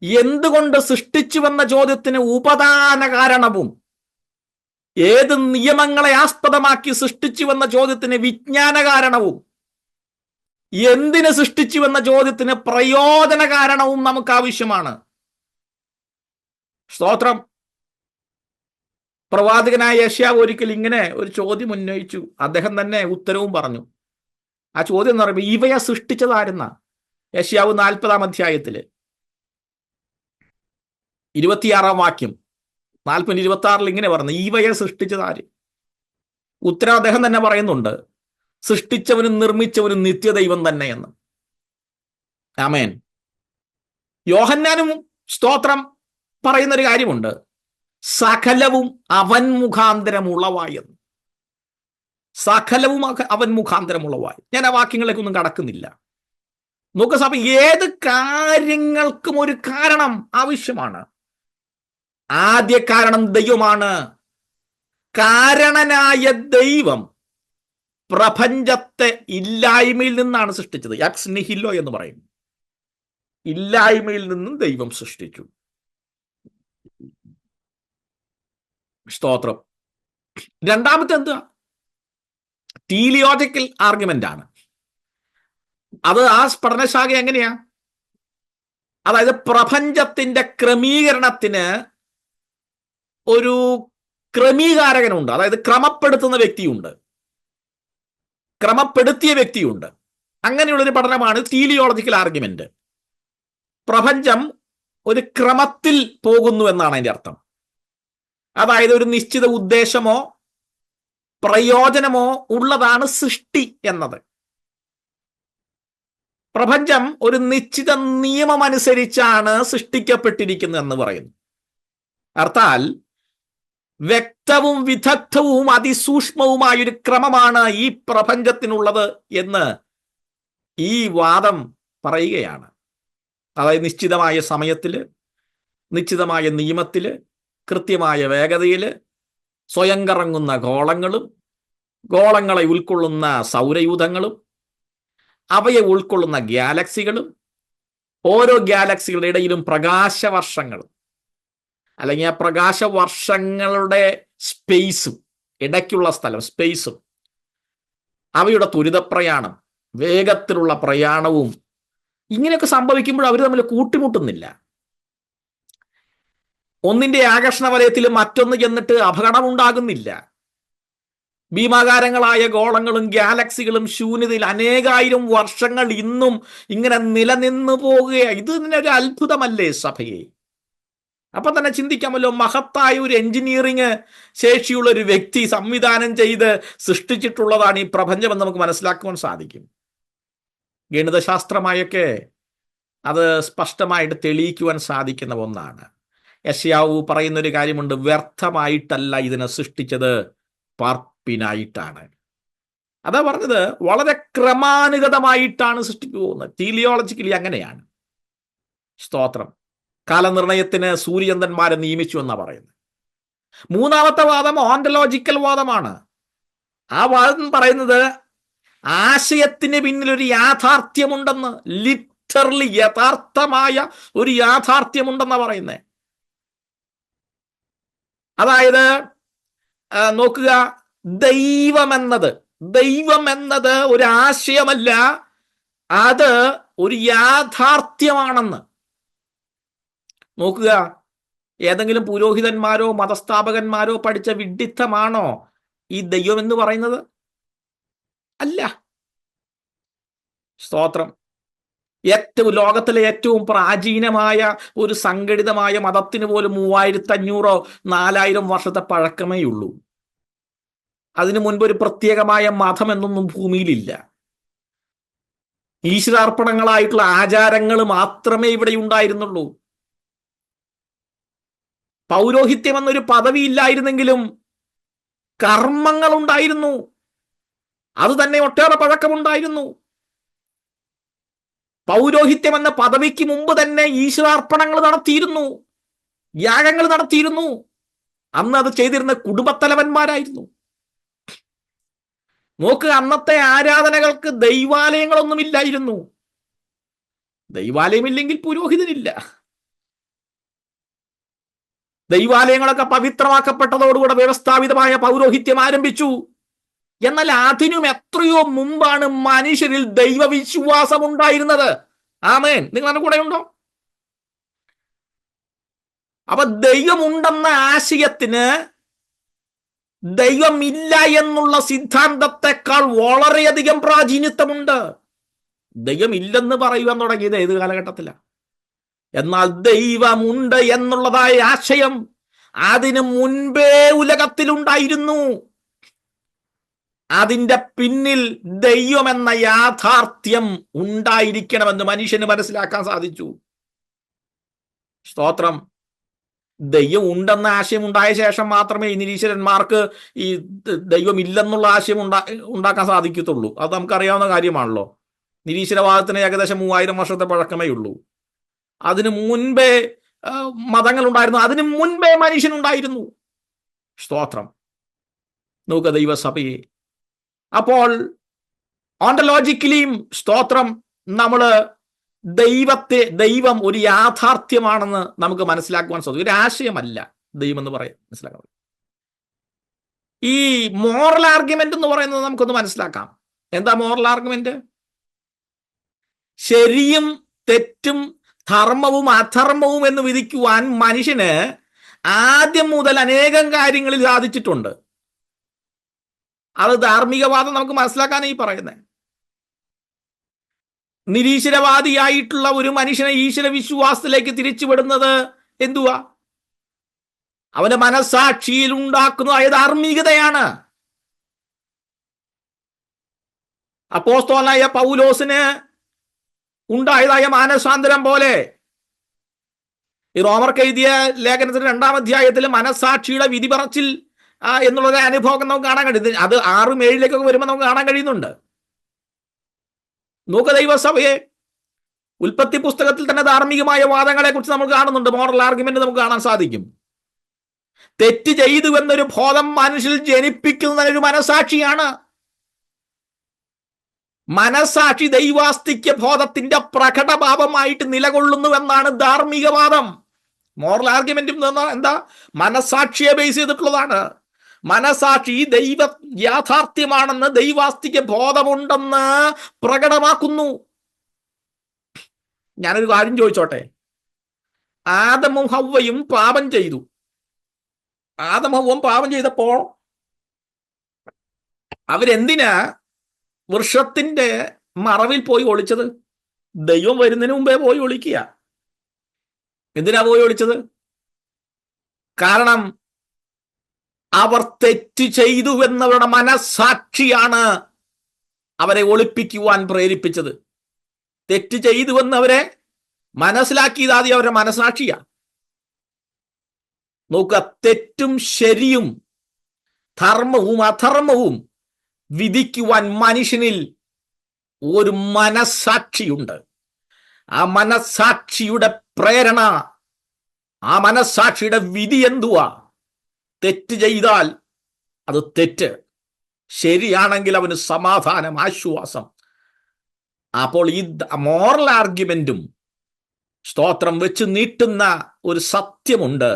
എന്തുകൊണ്ട് സൃഷ്ടിച്ചുവെന്ന ചോദ്യത്തിന് ഉപദാന കാരണവും, ഏത് നിയമങ്ങളെ ആസ്പദമാക്കി സൃഷ്ടിച്ചുവെന്ന ചോദ്യത്തിന് വിജ്ഞാന കാരണവും, എന്തിന് സൃഷ്ടിച്ചുവെന്ന ചോദ്യത്തിന് പ്രയോജന കാരണവും നമുക്ക് ആവശ്യമാണ്. സ്തോത്രം. പ്രവാചകനായ യെശയ്യാവ് ഒരിക്കൽ ഇങ്ങനെ ഒരു ചോദ്യം ഉന്നയിച്ചു. അദ്ദേഹം തന്നെ ഉത്തരവും പറഞ്ഞു. ആ ചോദ്യം എന്ന് പറയുമ്പോൾ ഇവയെ സൃഷ്ടിച്ചതായിരുന്ന യെശയ്യാവ് 40-ാം അധ്യായത്തില് 26-ാം വാക്യം, 40-26 ഇങ്ങനെ പറഞ്ഞു, ഇവയെ സൃഷ്ടിച്ചതാര്? ഉത്തരം അദ്ദേഹം തന്നെ പറയുന്നുണ്ട്, സൃഷ്ടിച്ചവനും നിർമ്മിച്ചവനും നിത്യദൈവം തന്നെയെന്ന്. ആമേൻ. യോഹന്നാനും സ്തോത്രം പറയുന്നൊരു കാര്യമുണ്ട്, സകലവും അവൻ മുഖാന്തരം ഉളവായെന്ന്. സകലവും അവൻ മുഖാന്തരം ഉളവായി. ഞാൻ ആ വാക്യങ്ങളിലേക്കൊന്നും കടക്കുന്നില്ല. നോക്കുക സഭ, ഏത് കാര്യങ്ങൾക്കും ഒരു കാരണം ആവശ്യമാണ്. ആദ്യ കാരണം ദൈവമാണ്. കാരണനായ ദൈവം പ്രപഞ്ചത്തെ ഇല്ലായ്മയിൽ നിന്നാണ് സൃഷ്ടിച്ചത്. എക്സ് നിഹില്ലോ എന്ന് പറയും. ഇല്ലായ്മയിൽ നിന്നും ദൈവം സൃഷ്ടിച്ചു. സ്തോത്രം. രണ്ടാമത്തെ എന്താ? ടീലിയോജിക്കൽ ആർഗ്യുമെന്റ് ആണ്. അത് ആ പഠനശാഖ എങ്ങനെയാ? അതായത് പ്രപഞ്ചത്തിന്റെ ക്രമീകരണത്തിന് ഒരു ക്രമീകാരകനുണ്ട്, അതായത് ക്രമപ്പെടുത്തുന്ന വ്യക്തിയുണ്ട്, ക്രമപ്പെടുത്തിയ വ്യക്തിയുണ്ട്. അങ്ങനെയുള്ളൊരു പഠനമാണ് ടീലിയോളജിക്കൽ ആർഗ്യുമെന്റ്. പ്രപഞ്ചം ഒരു ക്രമത്തിൽ പോകുന്നു എന്നാണ് അതിന്റെ അർത്ഥം. അതായത് ഒരു നിശ്ചിത ഉദ്ദേശമോ പ്രയോജനമോ ഉള്ളതാണ് സൃഷ്ടി എന്നത്. പ്രപഞ്ചം ഒരു നിശ്ചിത നിയമമനുസരിച്ചാണ് സൃഷ്ടിക്കപ്പെട്ടിരിക്കുന്നത് എന്ന് പറയുന്നു. അർത്ഥാൽ വ്യക്തവും വിദഗ്ധവും അതിസൂക്ഷ്മവുമായൊരു ക്രമമാണ് ഈ പ്രപഞ്ചത്തിനുള്ളത് എന്ന് ഈ വാദം പറയുകയാണ്. അതായത് നിശ്ചിതമായ സമയത്തില്, നിശ്ചിതമായ നിയമത്തില്, കൃത്യമായ വേഗതയില്, സ്വയം കറങ്ങുന്ന ഗോളങ്ങളും, ഗോളങ്ങളെ ഉൾക്കൊള്ളുന്ന സൗരയൂഥങ്ങളും, അവയെ ഉൾക്കൊള്ളുന്ന ഗാലക്സികളും, ഓരോ ഗാലക്സികളുടെ ഇടയിലും പ്രകാശവർഷങ്ങളും, അല്ലെങ്കിൽ ആ പ്രകാശവർഷങ്ങളുടെ സ്പേസും, ഇടയ്ക്കുള്ള സ്ഥലം സ്പേസും, അവയുടെ ത്വരിതപ്രയാണം, വേഗത്തിലുള്ള പ്രയാണവും, ഇങ്ങനെയൊക്കെ സംഭവിക്കുമ്പോൾ അവർ തമ്മിൽ കൂട്ടിമുട്ടുന്നില്ല. ഒന്നിന്റെ ആകർഷണ വലയത്തിൽ മറ്റൊന്ന് ചെന്നിട്ട് അപകടമുണ്ടാകുന്നില്ല. ഭീമാകാരങ്ങളായ ഗോളങ്ങളും ഗാലക്സികളും ശൂന്യതയിൽ അനേകായിരം വർഷങ്ങൾ ഇന്നും ഇങ്ങനെ നിലനിന്നു പോകുകയാണ്. ഇത് തന്നെ ഒരു അത്ഭുതമല്ലേ സഭയെ? അപ്പൊ തന്നെ ചിന്തിക്കാമല്ലോ, മഹത്തായ ഒരു എഞ്ചിനീയറിംഗ് ശേഷിയുള്ള ഒരു വ്യക്തി സംവിധാനം ചെയ്ത് സൃഷ്ടിച്ചിട്ടുള്ളതാണ് ഈ പ്രപഞ്ചമെന്ന് നമുക്ക് മനസ്സിലാക്കുവാൻ സാധിക്കും. ഗണിതശാസ്ത്രമായൊക്കെ അത് സ്പഷ്ടമായിട്ട് തെളിയിക്കുവാൻ സാധിക്കുന്ന ഒന്നാണ്. യെശയ്യാവ് പറയുന്നൊരു കാര്യമുണ്ട്, വ്യർത്ഥമായിട്ടല്ല ഇതിനെ സൃഷ്ടിച്ചത്, പാർപ്പിനായിട്ടാണ്. അതാ പറഞ്ഞത്, വളരെ ക്രമാനുഗതമായിട്ടാണ് സൃഷ്ടിച്ചു പോകുന്നത്. ടീലിയോളജിക്കലി അങ്ങനെയാണ്. സ്തോത്രം. കാലനിർണയത്തിന് സൂര്യചന്ദ്രന്മാരെ നിയമിച്ചു എന്നാ പറയുന്നത്. മൂന്നാമത്തെ വാദം ഓണ്ടലോജിക്കൽ വാദമാണ്. ആ വാദം പറയുന്നത് ആശയത്തിന് പിന്നിലൊരു യാഥാർത്ഥ്യമുണ്ടെന്ന്, ലിറ്ററലി യഥാർത്ഥമായ ഒരു യാഥാർത്ഥ്യമുണ്ടെന്നാ പറയുന്നത്. അതായത് നോക്കുക, ദൈവം എന്നത് ഒരു ആശയമല്ല, അത് ഒരു യാഥാർത്ഥ്യമാണെന്ന്. നോക്കുക, ഏതെങ്കിലും പുരോഹിതന്മാരോ മതസ്ഥാപകന്മാരോ പഠിച്ച വിഡ്ഢിത്തമാണോ ഈ ദൈവം എന്ന് പറയുന്നത്? അല്ല. സ്തോത്രം. ലോകത്തിലെ ഏറ്റവും പ്രാചീനമായ ഒരു സംഘടിതമായ മതത്തിന് പോലും 3500 4000 വർഷത്തെ പഴക്കമേ ഉള്ളൂ. അതിനു മുൻപ് ഒരു പ്രത്യേകമായ മതം എന്നൊന്നും ഭൂമിയിലില്ല. ഈശ്വരാർപ്പണങ്ങളായിട്ടുള്ള ആചാരങ്ങൾ മാത്രമേ ഇവിടെ ഉണ്ടായിരുന്നുള്ളൂ. പൗരോഹിത്യം എന്നൊരു പദവി ഇല്ലായിരുന്നെങ്കിലും കർമ്മങ്ങൾ ഉണ്ടായിരുന്നു. അത് തന്നെ ഒട്ടേറെ പഴക്കമുണ്ടായിരുന്നു. പൗരോഹിത്യം എന്ന പദവിക്ക് മുമ്പ് തന്നെ ഈശ്വരാർപ്പണങ്ങൾ നടത്തിയിരുന്നു, യാഗങ്ങൾ നടത്തിയിരുന്നു. അന്ന് അത് ചെയ്തിരുന്ന കുടുംബത്തലവന്മാരായിരുന്നു. നോക്കുക, അന്നത്തെ ആരാധനകൾക്ക് ദൈവാലയങ്ങളൊന്നുമില്ലായിരുന്നു. ദൈവാലയമില്ലെങ്കിൽ പുരോഹിതനില്ല. ദൈവാലയങ്ങളൊക്കെ പവിത്രമാക്കപ്പെട്ടതോടുകൂടെ വ്യവസ്ഥാപിതമായ പൗരോഹിത്യം ആരംഭിച്ചു. എന്നാൽ അതിനും എത്രയോ മുമ്പാണ് മനുഷ്യരിൽ ദൈവവിശ്വാസം ഉണ്ടായിരുന്നത്. ആമേൻ. നിങ്ങളുടെ കൂടെ ഉണ്ടോ? അപ്പൊ ദൈവമുണ്ടെന്ന ആശയത്തിന് ദൈവമില്ല എന്നുള്ള സിദ്ധാന്തത്തെക്കാൾ വളരെയധികം പ്രാചീനത്വമുണ്ട്. ദൈവമില്ലെന്ന് പറയുവാൻ തുടങ്ങിയത് ഏത് കാലഘട്ടത്തിലാണ്? എന്നാൽ ദൈവമുണ്ട് എന്നുള്ളതായ ആശയം അതിന് മുൻപേ ഉലകത്തിലുണ്ടായിരുന്നു. അതിന്റെ പിന്നിൽ ദൈവം എന്ന യാഥാർത്ഥ്യം ഉണ്ടായിരിക്കണമെന്ന് മനുഷ്യന് മനസ്സിലാക്കാൻ സാധിച്ചു. സ്തോത്രം. ദൈവം ഉണ്ടെന്ന ആശയം ഉണ്ടായ ശേഷം മാത്രമേ ഈ നിരീശ്വരന്മാർക്ക് ഈ ദൈവം ഇല്ലെന്നുള്ള ആശയം ഉണ്ടാക്കാൻ സാധിക്കത്തുള്ളൂ. അത് നമുക്കറിയാവുന്ന കാര്യമാണല്ലോ. നിരീശ്വരവാദത്തിന് ഏകദേശം 3000 വർഷത്തെ പഴക്കമേ ഉള്ളൂ. അതിനു മുൻപേ മതങ്ങൾ ഉണ്ടായിരുന്നു. അതിനു മുൻപേ മനുഷ്യനുണ്ടായിരുന്നു. സ്തോത്രം. നോക്കുക ദൈവസഭയെ. അപ്പോൾ ഓണ്ടോളജിക്കലിയും സ്തോത്രം നമ്മൾ ദൈവം ഒരു യാഥാർത്ഥ്യമാണെന്ന് നമുക്ക് മനസ്സിലാക്കുവാൻ സാധിക്കും. ഒരു ആശയമല്ല ദൈവം എന്ന് പറയാൻ മനസ്സിലാക്കാം. ഈ മോറൽ ആർഗ്യുമെന്റ് എന്ന് പറയുന്നത് നമുക്കൊന്ന് മനസ്സിലാക്കാം. എന്താ മോറൽ ആർഗ്യുമെന്റ്? ശരിയും തെറ്റും ധർമ്മവും അധർമ്മവും എന്ന് വിധിക്കുവാൻ മനുഷ്യന് ആദ്യം മുതൽ അനേകം കാര്യങ്ങളിൽ സാധിച്ചിട്ടുണ്ട്. അത് ധാർമ്മികവാദം നമുക്ക് മനസ്സിലാക്കാൻ ഈ പറയുന്നത്. നിരീശ്വരവാദിയായിട്ടുള്ള ഒരു മനുഷ്യനെ ഈശ്വര വിശ്വാസത്തിലേക്ക് തിരിച്ചുവിടുന്നത് എന്തുവാ? അവന്റെ മനസ്സാക്ഷിയിൽ ഉണ്ടാക്കുന്നതായ ധാർമ്മികതയാണ്. അപ്പോസ്തലനായ പൗലോസിന് ഉണ്ടായതായ മാനസാന്തരം പോലെ ഈ റോമർക്ക് എഴുതിയ ലേഖനത്തിന്റെ 2-ാം അധ്യായത്തിൽ മനസ്സാക്ഷിയുടെ വിധി പറച്ചിൽ എന്നുള്ളത് അനുഭവം നമുക്ക് കാണാൻ കഴിയുന്നു. അത് 6-7 വരുമ്പോൾ നമുക്ക് കാണാൻ കഴിയുന്നുണ്ട്. നോക്ക് ദൈവസഭയെ, ഉൽപ്പത്തി പുസ്തകത്തിൽ തന്നെ ധാർമ്മികമായ വാദങ്ങളെ കുറിച്ച് നമ്മൾ കാണുന്നുണ്ട്. മോറൽ ആർഗ്യുമെന്റ് നമുക്ക് കാണാൻ സാധിക്കും. തെറ്റ് ചെയ്തു എന്നൊരു ബോധം മനുഷ്യൽ ജനിപ്പിക്കുന്ന ഒരു മനസാക്ഷിയാണ്. മനസാക്ഷി ദൈവാസ്തിക്യ ബോധത്തിന്റെ പ്രകടഭാവമായിട്ട് നിലകൊള്ളുന്നുവെന്നാണ് ധാർമ്മികവാദം. മോറൽ ആർഗ്യുമെന്റ് എന്താ? മനസാക്ഷിയെ ബേസ് ചെയ്തിട്ടുള്ളതാണ്. മനസാക്ഷി ദൈവ യാഥാർത്ഥ്യമാണെന്ന്, ദൈവാസ്തിക്യ ബോധമുണ്ടെന്ന് പ്രകടമാക്കുന്നു. ഞാനൊരു കാര്യം ചോദിച്ചോട്ടെ. ആദമും ഹവ്വയും പാപം ചെയ്തു. ആദമും പാപം ചെയ്തപ്പോൾ അവരെന്തിനാ വൃക്ഷത്തിന്റെ മറവിൽ പോയി ഒളിച്ചത്? ദൈവം വരുന്നതിന് മുമ്പേ പോയി ഒളിക്കുക. എന്തിനാ പോയി ഒളിച്ചത്? കാരണം അവർ തെറ്റ് ചെയ്തു എന്നവരുടെ മനസ്സാക്ഷിയാണ് അവരെ ഒളിപ്പിക്കുവാൻ പ്രേരിപ്പിച്ചത്. തെറ്റ് ചെയ്തു എന്നവരെ മനസ്സിലാക്കിയത് ആദ്യം അവരുടെ മനസ്സാക്ഷിയാ. നോക്കുക, തെറ്റും ശരിയും ധർമ്മവും അധർമ്മവും വിധിക്കുവാൻ മനുഷ്യനിൽ ഒരു മനസ്സാക്ഷിയുണ്ട്. ആ മനസ്സാക്ഷിയുടെ പ്രേരണ, ആ മനസ്സാക്ഷിയുടെ വിധി എന്തുവാ? തെറ്റ് ചെയ്താൽ അത് തെറ്റ്, ശരിയാണെങ്കിൽ അവന് സമാധാനം, ആശ്വാസം. അപ്പോൾ ഈ മോറൽ ആർഗ്യുമെന്റും സ്തോത്രം വെച്ച് നീട്ടുന്ന ഒരു സത്യമുണ്ട്.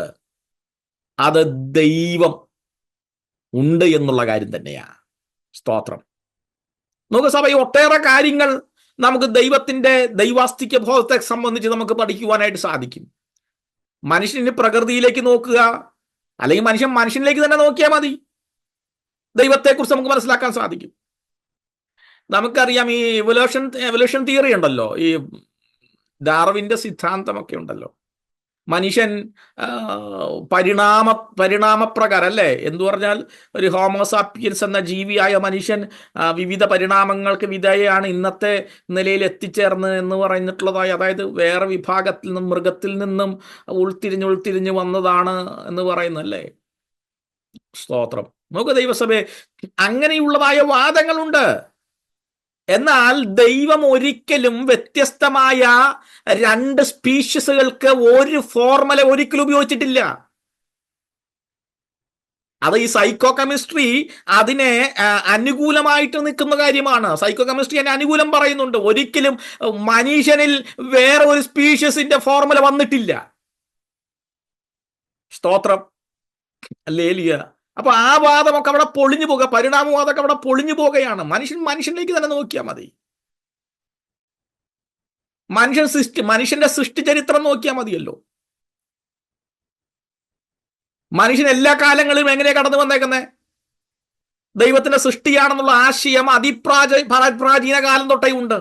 അത് ദൈവം ഉണ്ട് എന്നുള്ള കാര്യം തന്നെയാ. സ്തോത്രം. നമുക്ക് സഭ ഒട്ടേറെ കാര്യങ്ങൾ നമുക്ക് ദൈവത്തിന്റെ ദൈവാസ്തിക്യ ബോധത്തെ സംബന്ധിച്ച് നമുക്ക് പഠിക്കുവാനായിട്ട് സാധിക്കും. മനുഷ്യന് പ്രകൃതിയിലേക്ക് നോക്കുക, അല്ലെങ്കിൽ മനുഷ്യനിലേക്ക് തന്നെ നോക്കിയാൽ മതി. ദൈവത്തെക്കുറിച്ച് നമുക്ക് മനസ്സിലാക്കാൻ സാധിക്കും. നമുക്കറിയാം, ഈ എവല്യൂഷൻ തിയറി ഉണ്ടല്ലോ, ഈ ഡാർവിന്റെ സിദ്ധാന്തമൊക്കെ ഉണ്ടല്ലോ. മനുഷ്യൻ പരിണാമപ്രകാരം അല്ലേ, എന്ന് പറഞ്ഞാൽ ഒരു ഹോമോസാപ്പിയൻസ് എന്ന ജീവിയായ മനുഷ്യൻ വിവിധ പരിണാമങ്ങൾക്ക് വിധേയയാണ് ഇന്നത്തെ നിലയിൽ എത്തിച്ചേർന്ന് എന്ന് പറഞ്ഞിട്ടുള്ളതായി. അതായത് വേറെ വിഭാഗത്തിൽ നിന്നും, മൃഗത്തിൽ നിന്നും ഉൾത്തിരിഞ്ഞ് വന്നതാണ് എന്ന് പറയുന്നല്ലേ. സ്തോത്രം. നമുക്ക് ദൈവസഭയെ അങ്ങനെയുള്ളതായ വാദങ്ങളുണ്ട്. എന്നാൽ ദൈവം ഒരിക്കലും വ്യത്യസ്തമായ രണ്ട് സ്പീഷീസുകൾക്ക് ഒരു ഫോർമുല ഒരിക്കലും ഉപയോഗിച്ചിട്ടില്ല. അത് ഈ സൈക്കോ കെമിസ്ട്രി അതിനെ അനുകൂലമായിട്ട് നിൽക്കുന്ന കാര്യമാണ്. സൈക്കോ കെമിസ്ട്രി അതിനെ അനുകൂലം പറയുന്നുണ്ട്. ഒരിക്കലും മനുഷ്യനിൽ വേറെ ഒരു സ്പീഷീസിന്റെ ഫോർമുല വന്നിട്ടില്ല. സ്തോത്രം. ഹല്ലേലൂയ. അപ്പൊ ആ വാദമൊക്കെ അവിടെ പൊളിഞ്ഞു പോകുക, പരിണാമവാദമൊക്കെ അവിടെ പൊളിഞ്ഞു പോകുകയാണ്. മനുഷ്യനിലേക്ക് തന്നെ നോക്കിയാൽ മതി. മനുഷ്യന്റെ സൃഷ്ടി ചരിത്രം നോക്കിയാൽ മതിയല്ലോ. മനുഷ്യൻ എല്ലാ കാലങ്ങളിലും എങ്ങനെയാ കടന്നു വന്നേക്കുന്നത്? ദൈവത്തിന്റെ സൃഷ്ടിയാണെന്നുള്ള ആശയം പ്രാചീന കാലം തൊട്ടേ ഉണ്ട്.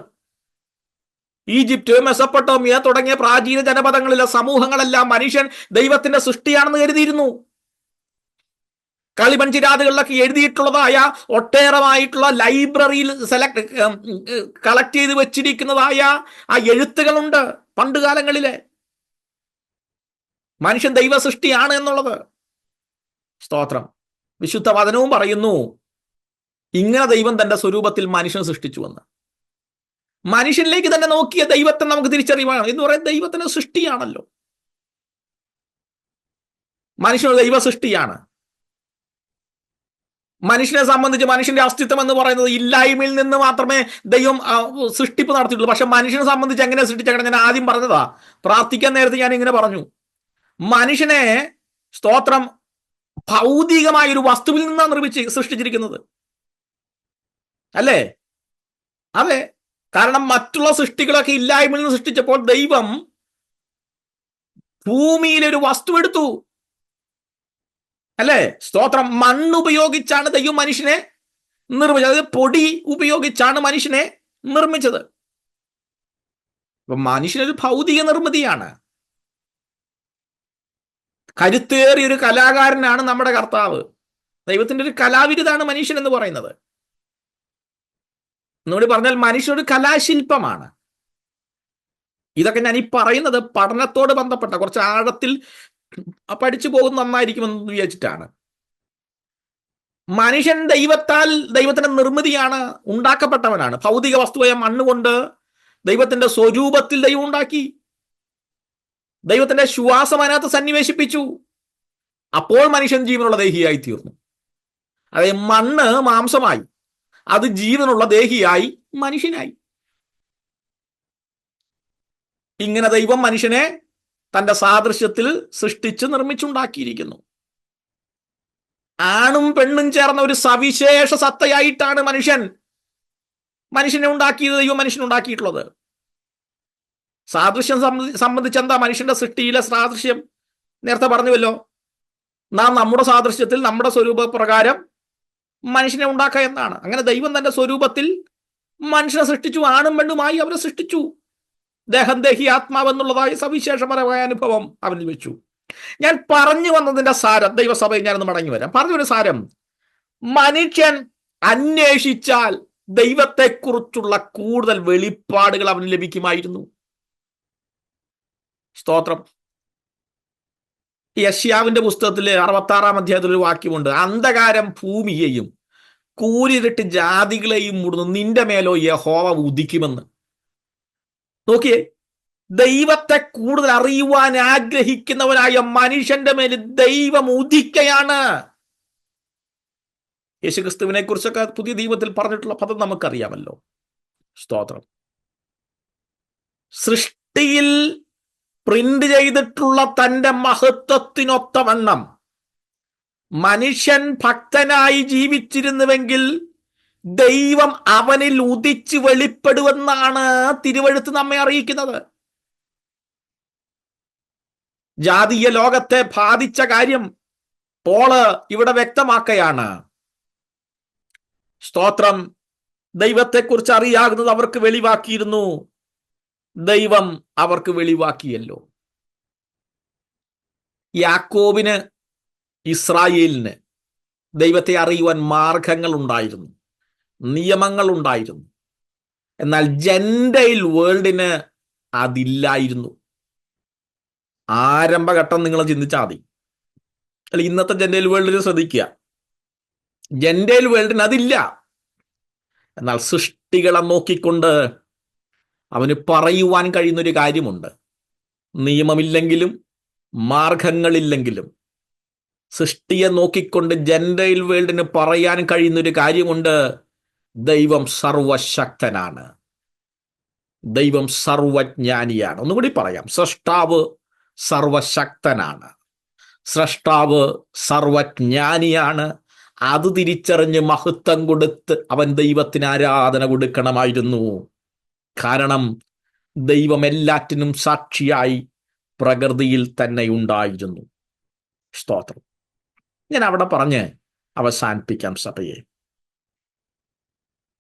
ഈജിപ്റ്റ്, മെസപ്പൊട്ടോമിയ തുടങ്ങിയ പ്രാചീന ജനപദങ്ങളിലെ സമൂഹങ്ങളെല്ലാം മനുഷ്യൻ ദൈവത്തിന്റെ സൃഷ്ടിയാണെന്ന് കരുതിയിരുന്നു. കളിമൺചിരാതുകളിലൊക്കെ എഴുതിയിട്ടുള്ളതായ ഒട്ടേറമായിട്ടുള്ള ലൈബ്രറിയിൽ കളക്ട് ചെയ്ത് വെച്ചിരിക്കുന്നതായ ആ എഴുത്തുകളുണ്ട് പണ്ട് കാലങ്ങളിലെ. മനുഷ്യൻ ദൈവ സൃഷ്ടിയാണ് എന്നുള്ളത്. സ്തോത്രം. വിശുദ്ധ വചനവും പറയുന്നു ഇങ്ങനെ ദൈവം തന്റെ സ്വരൂപത്തിൽ മനുഷ്യനെ സൃഷ്ടിച്ചുവെന്ന്. മനുഷ്യനിലേക്ക് തന്നെ നോക്കിയ ദൈവത്തെ നമുക്ക് തിരിച്ചറിയുവാണ് എന്ന് പറയുന്നത് ദൈവത്തിന്റെ സൃഷ്ടിയാണല്ലോ. മനുഷ്യൻ ദൈവ സൃഷ്ടിയാണ്. മനുഷ്യനെ സംബന്ധിച്ച് മനുഷ്യന്റെ അസ്തിത്വം എന്ന് പറയുന്നത് ഇല്ലായ്മയിൽ നിന്ന് മാത്രമേ ദൈവം സൃഷ്ടിപ്പ് നടത്തിയിട്ടുള്ളൂ. പക്ഷെ മനുഷ്യനെ സംബന്ധിച്ച് എങ്ങനെ സൃഷ്ടിച്ചേക്കണം? ഞാൻ ആദ്യം പറഞ്ഞതാ, പ്രാർത്ഥിക്കാൻ നേരത്തെ ഞാൻ ഇങ്ങനെ പറഞ്ഞു. മനുഷ്യനെ, സ്തോത്രം, ഭൗതികമായ ഒരു വസ്തുവിൽ നിന്നാണ് സൃഷ്ടിച്ചിരിക്കുന്നത് അല്ലേ? അതെ. കാരണം മറ്റുള്ള സൃഷ്ടികളൊക്കെ ഇല്ലായ്മയിൽ നിന്ന് സൃഷ്ടിച്ചപ്പോൾ ദൈവം ഭൂമിയിലൊരു വസ്തു എടുത്തു അല്ലേ? സ്തോത്രം. മണ്ണുപയോഗിച്ചാണ് ദൈവം മനുഷ്യനെ നിർമ്മിച്ചത്. അതായത് പൊടി ഉപയോഗിച്ചാണ് മനുഷ്യനെ നിർമ്മിച്ചത്. അപ്പൊ മനുഷ്യനൊരു ഭൗതിക നിർമ്മിതിയാണ്. കരുത്തേറിയ ഒരു കലാകാരനാണ് നമ്മുടെ കർത്താവ്. ദൈവത്തിന്റെ ഒരു കലാവിരുതാണ് മനുഷ്യൻ എന്ന് പറയുന്നത്. എന്നോട് പറഞ്ഞാൽ മനുഷ്യനൊരു കലാശില്പമാണ്. ഇതൊക്കെ ഞാൻ ഈ പറയുന്നത് പഠനത്തോട് ബന്ധപ്പെട്ട കുറച്ച് ആഴത്തിൽ പഠിച്ചു പോകുന്ന നന്നായിരിക്കുമെന്ന് വിചാരിച്ചിട്ടാണ്. മനുഷ്യൻ ദൈവത്തിന്റെ നിർമ്മിതിയാണ്, ഉണ്ടാക്കപ്പെട്ടവനാണ്. ഭൗതിക വസ്തുവായ മണ്ണുകൊണ്ട് ദൈവത്തിന്റെ സ്വരൂപത്തിൽ ദൈവം ഉണ്ടാക്കി. ദൈവത്തിന്റെ ശ്വാസം അതിനകത്ത് സന്നിവേശിപ്പിച്ചു. അപ്പോൾ മനുഷ്യൻ ജീവനുള്ള ദേഹിയായി തീർന്നു. അതായത് മണ്ണ് മാംസമായി, അത് ജീവനുള്ള ദേഹിയായി മനുഷ്യനായി. ഇങ്ങനെ ദൈവം മനുഷ്യനെ തന്റെ സാദൃശ്യത്തിൽ സൃഷ്ടിച്ച് നിർമ്മിച്ചുണ്ടാക്കിയിരിക്കുന്നു. ആണും പെണ്ണും ചേർന്ന ഒരു സവിശേഷ സത്തയായിട്ടാണ് മനുഷ്യനെ ഉണ്ടാക്കിയത്. ദൈവം മനുഷ്യനുണ്ടാക്കിയിട്ടുള്ളത് സാദൃശ്യം സംബന്ധിച്ച് എന്താ? മനുഷ്യന്റെ സൃഷ്ടിയിലെ സാദൃശ്യം നേരത്തെ പറഞ്ഞുവല്ലോ. നാം നമ്മുടെ സാദൃശ്യത്തിൽ നമ്മുടെ സ്വരൂപപ്രകാരം മനുഷ്യനെ ഉണ്ടാക്കുക എന്നാണ്. അങ്ങനെ ദൈവം തന്റെ സ്വരൂപത്തിൽ മനുഷ്യനെ സൃഷ്ടിച്ചു. ആണും പെണ്ണുമായി അവരെ സൃഷ്ടിച്ചു. ദേഹം, ദേഹി, ആത്മാവ് എന്നുള്ളതായ സവിശേഷപരമായ അനുഭവം അവനിൽ വെച്ചു. ഞാൻ പറഞ്ഞു വന്നതിന്റെ സാരം, ദൈവസഭയിൽ ഞാനൊന്ന് മടങ്ങി വരാം. പറഞ്ഞൊരു സാരം, മനുഷ്യൻ അന്വേഷിച്ചാൽ ദൈവത്തെക്കുറിച്ചുള്ള കൂടുതൽ വെളിപ്പാടുകൾ അവന് ലഭിക്കുമായിരുന്നു. സ്തോത്രം. യെശയ്യാവിന്റെ പുസ്തകത്തിലെ 66-ാം അധ്യായത്തിൽ ഒരു വാക്യമുണ്ട്. അന്ധകാരം ഭൂമിയെയും കൂരിരുട്ട് ജാതികളെയും മൂടുന്നു, നിന്റെ മേലോ യഹോവ ഉദിക്കുമെന്ന്. നോക്കിയേ, ദൈവത്തെ കൂടുതൽ അറിയുവാൻ ആഗ്രഹിക്കുന്നവനായ മനുഷ്യന്റെ മേൽ ദൈവം ഉദിക്കയാണ്. യേശുക്രിസ്തുവിനെ കുറിച്ചൊക്കെ പുതിയ ദൈവത്തിൽ പറഞ്ഞിട്ടുള്ള പദം നമുക്കറിയാമല്ലോ. സ്തോത്രം. സൃഷ്ടിയിൽ പ്രിന്റ് ചെയ്തിട്ടുള്ള തന്റെ മഹത്വത്തിനൊത്തവണ്ണം മനുഷ്യൻ ഭക്തനായി ജീവിച്ചിരുന്നുവെങ്കിൽ ദൈവം അവനിൽ ഉദിച്ച് വെളിപ്പെടുമെന്നാണ് തിരുവെഴുത്ത് നമ്മെ അറിയിക്കുന്നത്. ജാതീയ ലോകത്തെ ബാധിച്ച കാര്യം പോള് ഇവിടെ വ്യക്തമാക്കുകയാണ്. സ്തോത്രം. ദൈവത്തെക്കുറിച്ച് അറിയാകുന്നത് അവർക്ക് വെളിവാക്കിയിരുന്നു, ദൈവം അവർക്ക് വെളിവാക്കിയല്ലോ. യാക്കോബിന്, ഇസ്രായേലിന് ദൈവത്തെ അറിയുവാൻ മാർഗങ്ങൾ ഉണ്ടായിരുന്നു, നിയമങ്ങൾ ഉണ്ടായിരുന്നു. എന്നാൽ ജെൻഡൈൽ വേൾഡിന് അതില്ലായിരുന്നു. ആരംഭഘട്ടം നിങ്ങൾ ചിന്തിച്ചാൽ മതി. അല്ല, ഇന്നത്തെ ജെൻഡൈൽ വേൾഡിന് ശ്രദ്ധിക്കുക. ജെൻഡൈൽ വേൾഡിന് അതില്ല. എന്നാൽ സൃഷ്ടികളെ നോക്കിക്കൊണ്ട് അവന് പറയുവാൻ കഴിയുന്നൊരു കാര്യമുണ്ട്. നിയമമില്ലെങ്കിലും മാർഗങ്ങളില്ലെങ്കിലും സൃഷ്ടിയെ നോക്കിക്കൊണ്ട് ജെൻഡൈൽ വേൾഡിന് പറയാൻ കഴിയുന്നൊരു കാര്യമുണ്ട്. ദൈവം സർവശക്തനാണ്, ദൈവം സർവജ്ഞാനിയാണ്. ഒന്നുകൂടി പറയാം, സ്രഷ്ടാവ് സർവശക്തനാണ്, സ്രഷ്ടാവ് സർവജ്ഞാനിയാണ്. അത് തിരിച്ചറിഞ്ഞ് മഹത്വം കൊടുത്ത് അവൻ ദൈവത്തിന് ആരാധന കൊടുക്കണമായിരുന്നു. കാരണം ദൈവം എല്ലാറ്റിനും സാക്ഷിയായി പ്രകൃതിയിൽ തന്നെ ഉണ്ടായിരുന്നു. സ്തോത്രം. ഞാൻ അവിടെ പറഞ്ഞ് അവസാനിപ്പിക്കാം സഭയെ.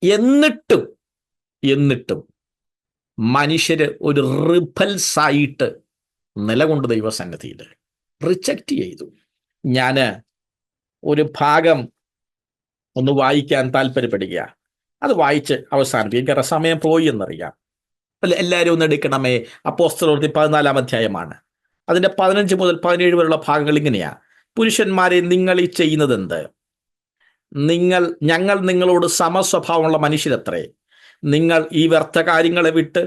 എന്നിട്ടും മനുഷ്യര് ഒരു റിബൽസായിട്ട് നിലകൊണ്ട് ദൈവസന്നിധിയിൽ റിജക്റ്റ് ചെയ്തു. ഞാൻ ഒരു ഭാഗം ഒന്ന് വായിക്കാൻ താല്പര്യപ്പെടുക. അത് വായിച്ച് അവസാനിപ്പിക്കും. കാരണം സമയം പോയി എന്നറിയാം. അല്ല, എല്ലാവരും ഒന്ന് എടുക്കണമേ. അപ്പോസ്തലപ്രവൃത്തി 14-ാം അധ്യായമാണ്. അതിൻ്റെ 15 മുതൽ 17 വരെയുള്ള ഭാഗങ്ങൾ ഇങ്ങനെയാ. പുരുഷന്മാരെ, നിങ്ങൾ ഈ ചെയ്യുന്നത് എന്ത്? ഞങ്ങൾ നിങ്ങളോട് സമസ്വഭാവമുള്ള മനുഷ്യരത്രേ. നിങ്ങൾ ഈ വ്യർത്ഥ കാര്യങ്ങളെ വിട്ട്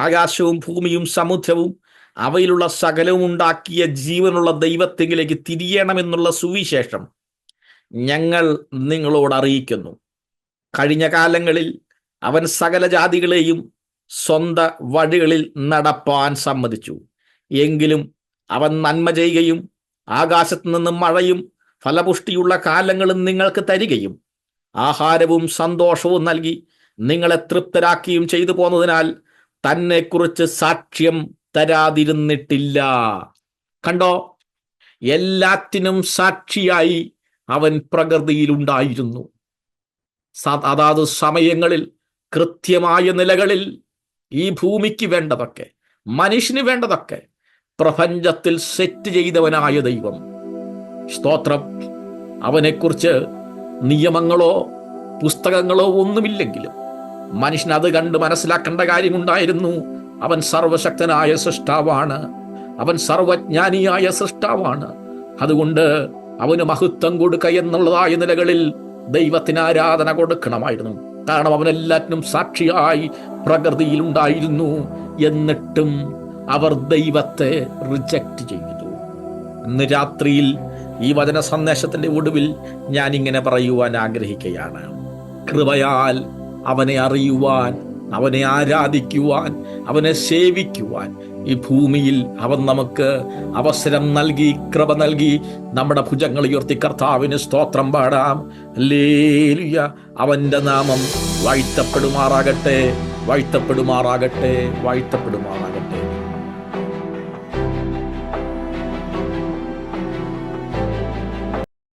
ആകാശവും ഭൂമിയും സമുദ്രവും അവയിലുള്ള സകലവും ഉണ്ടാക്കിയ ജീവനുള്ള ദൈവത്തെങ്കിലേക്ക് തിരിയണമെന്നുള്ള സുവിശേഷം ഞങ്ങൾ നിങ്ങളോട് അറിയിക്കുന്നു. കഴിഞ്ഞ കാലങ്ങളിൽ അവൻ സകല ജാതികളെയും സ്വന്ത വഴികളിൽ നടപ്പാൻ സമ്മതിച്ചു. എങ്കിലും അവൻ നന്മ ചെയ്യുകയും ആകാശത്തു നിന്നും മഴയും ഫലപുഷ്ടിയുള്ള കാലങ്ങളും നിങ്ങൾക്ക് തരികയും ആഹാരവും സന്തോഷവും നൽകി നിങ്ങളെ തൃപ്തരാക്കുകയും ചെയ്തു പോന്നതിനാൽ തന്നെക്കുറിച്ച് സാക്ഷ്യം തരാതിരുന്നിട്ടില്ല. കണ്ടോ, എല്ലാറ്റിനും സാക്ഷിയായി അവൻ പ്രകൃതിയിലുണ്ടായിരുന്നു. അതാത് സമയങ്ങളിൽ കൃത്യമായ നിലകളിൽ ഈ ഭൂമിക്ക് വേണ്ടതൊക്കെ, മനുഷ്യന് വേണ്ടതൊക്കെ പ്രപഞ്ചത്തിൽ സെറ്റ് ചെയ്തവനായ ദൈവം. സ്തോത്രം. അവനെക്കുറിച്ച് നിയമങ്ങളോ പുസ്തകങ്ങളോ ഒന്നുമില്ലെങ്കിലും മനുഷ്യൻ അത് കണ്ട് മനസ്സിലാക്കേണ്ട കാര്യമുണ്ടായിരുന്നു. അവൻ സർവശക്തനായ സൃഷ്ടാവാണ്, അവൻ സർവജ്ഞാനിയായ സൃഷ്ടാവാണ്. അതുകൊണ്ട് അവന് മഹത്വം കൊടുക്കുക എന്നുള്ളതായ നിലകളിൽ ദൈവത്തിന് ആരാധന കൊടുക്കണമായിരുന്നു. കാരണം അവൻ എല്ലാറ്റിനും സാക്ഷിയായി പ്രകൃതിയിൽ ഉണ്ടായിരുന്നു. എന്നിട്ടും അവർ ദൈവത്തെ റിജക്റ്റ് ചെയ്തു. ഇന്ന് രാത്രിയിൽ ഈ വചന സന്ദേശത്തിന്റെ ഒടുവിൽ ഞാൻ ഇങ്ങനെ പറയുവാൻ ആഗ്രഹിക്കുകയാണ്. കൃപയാൽ അവനെ അറിയുവാൻ, അവനെ ആരാധിക്കുവാൻ, അവനെ സേവിക്കുവാൻ ഈ ഭൂമിയിൽ അവൻ നമുക്ക് അവസരം നൽകി, കൃപ നൽകി. നമ്മുടെ ഭുജങ്ങൾ ഉയർത്തി കർത്താവിന് സ്തോത്രം പാടാം. ഹല്ലേലൂയ. അവന്റെ നാമം വാഴ്ത്തപ്പെടുമാറാകട്ടെ, വാഴ്ത്തപ്പെടുമാറാകട്ടെ, വാഴ്ത്തപ്പെടുമാറാകട്ടെ.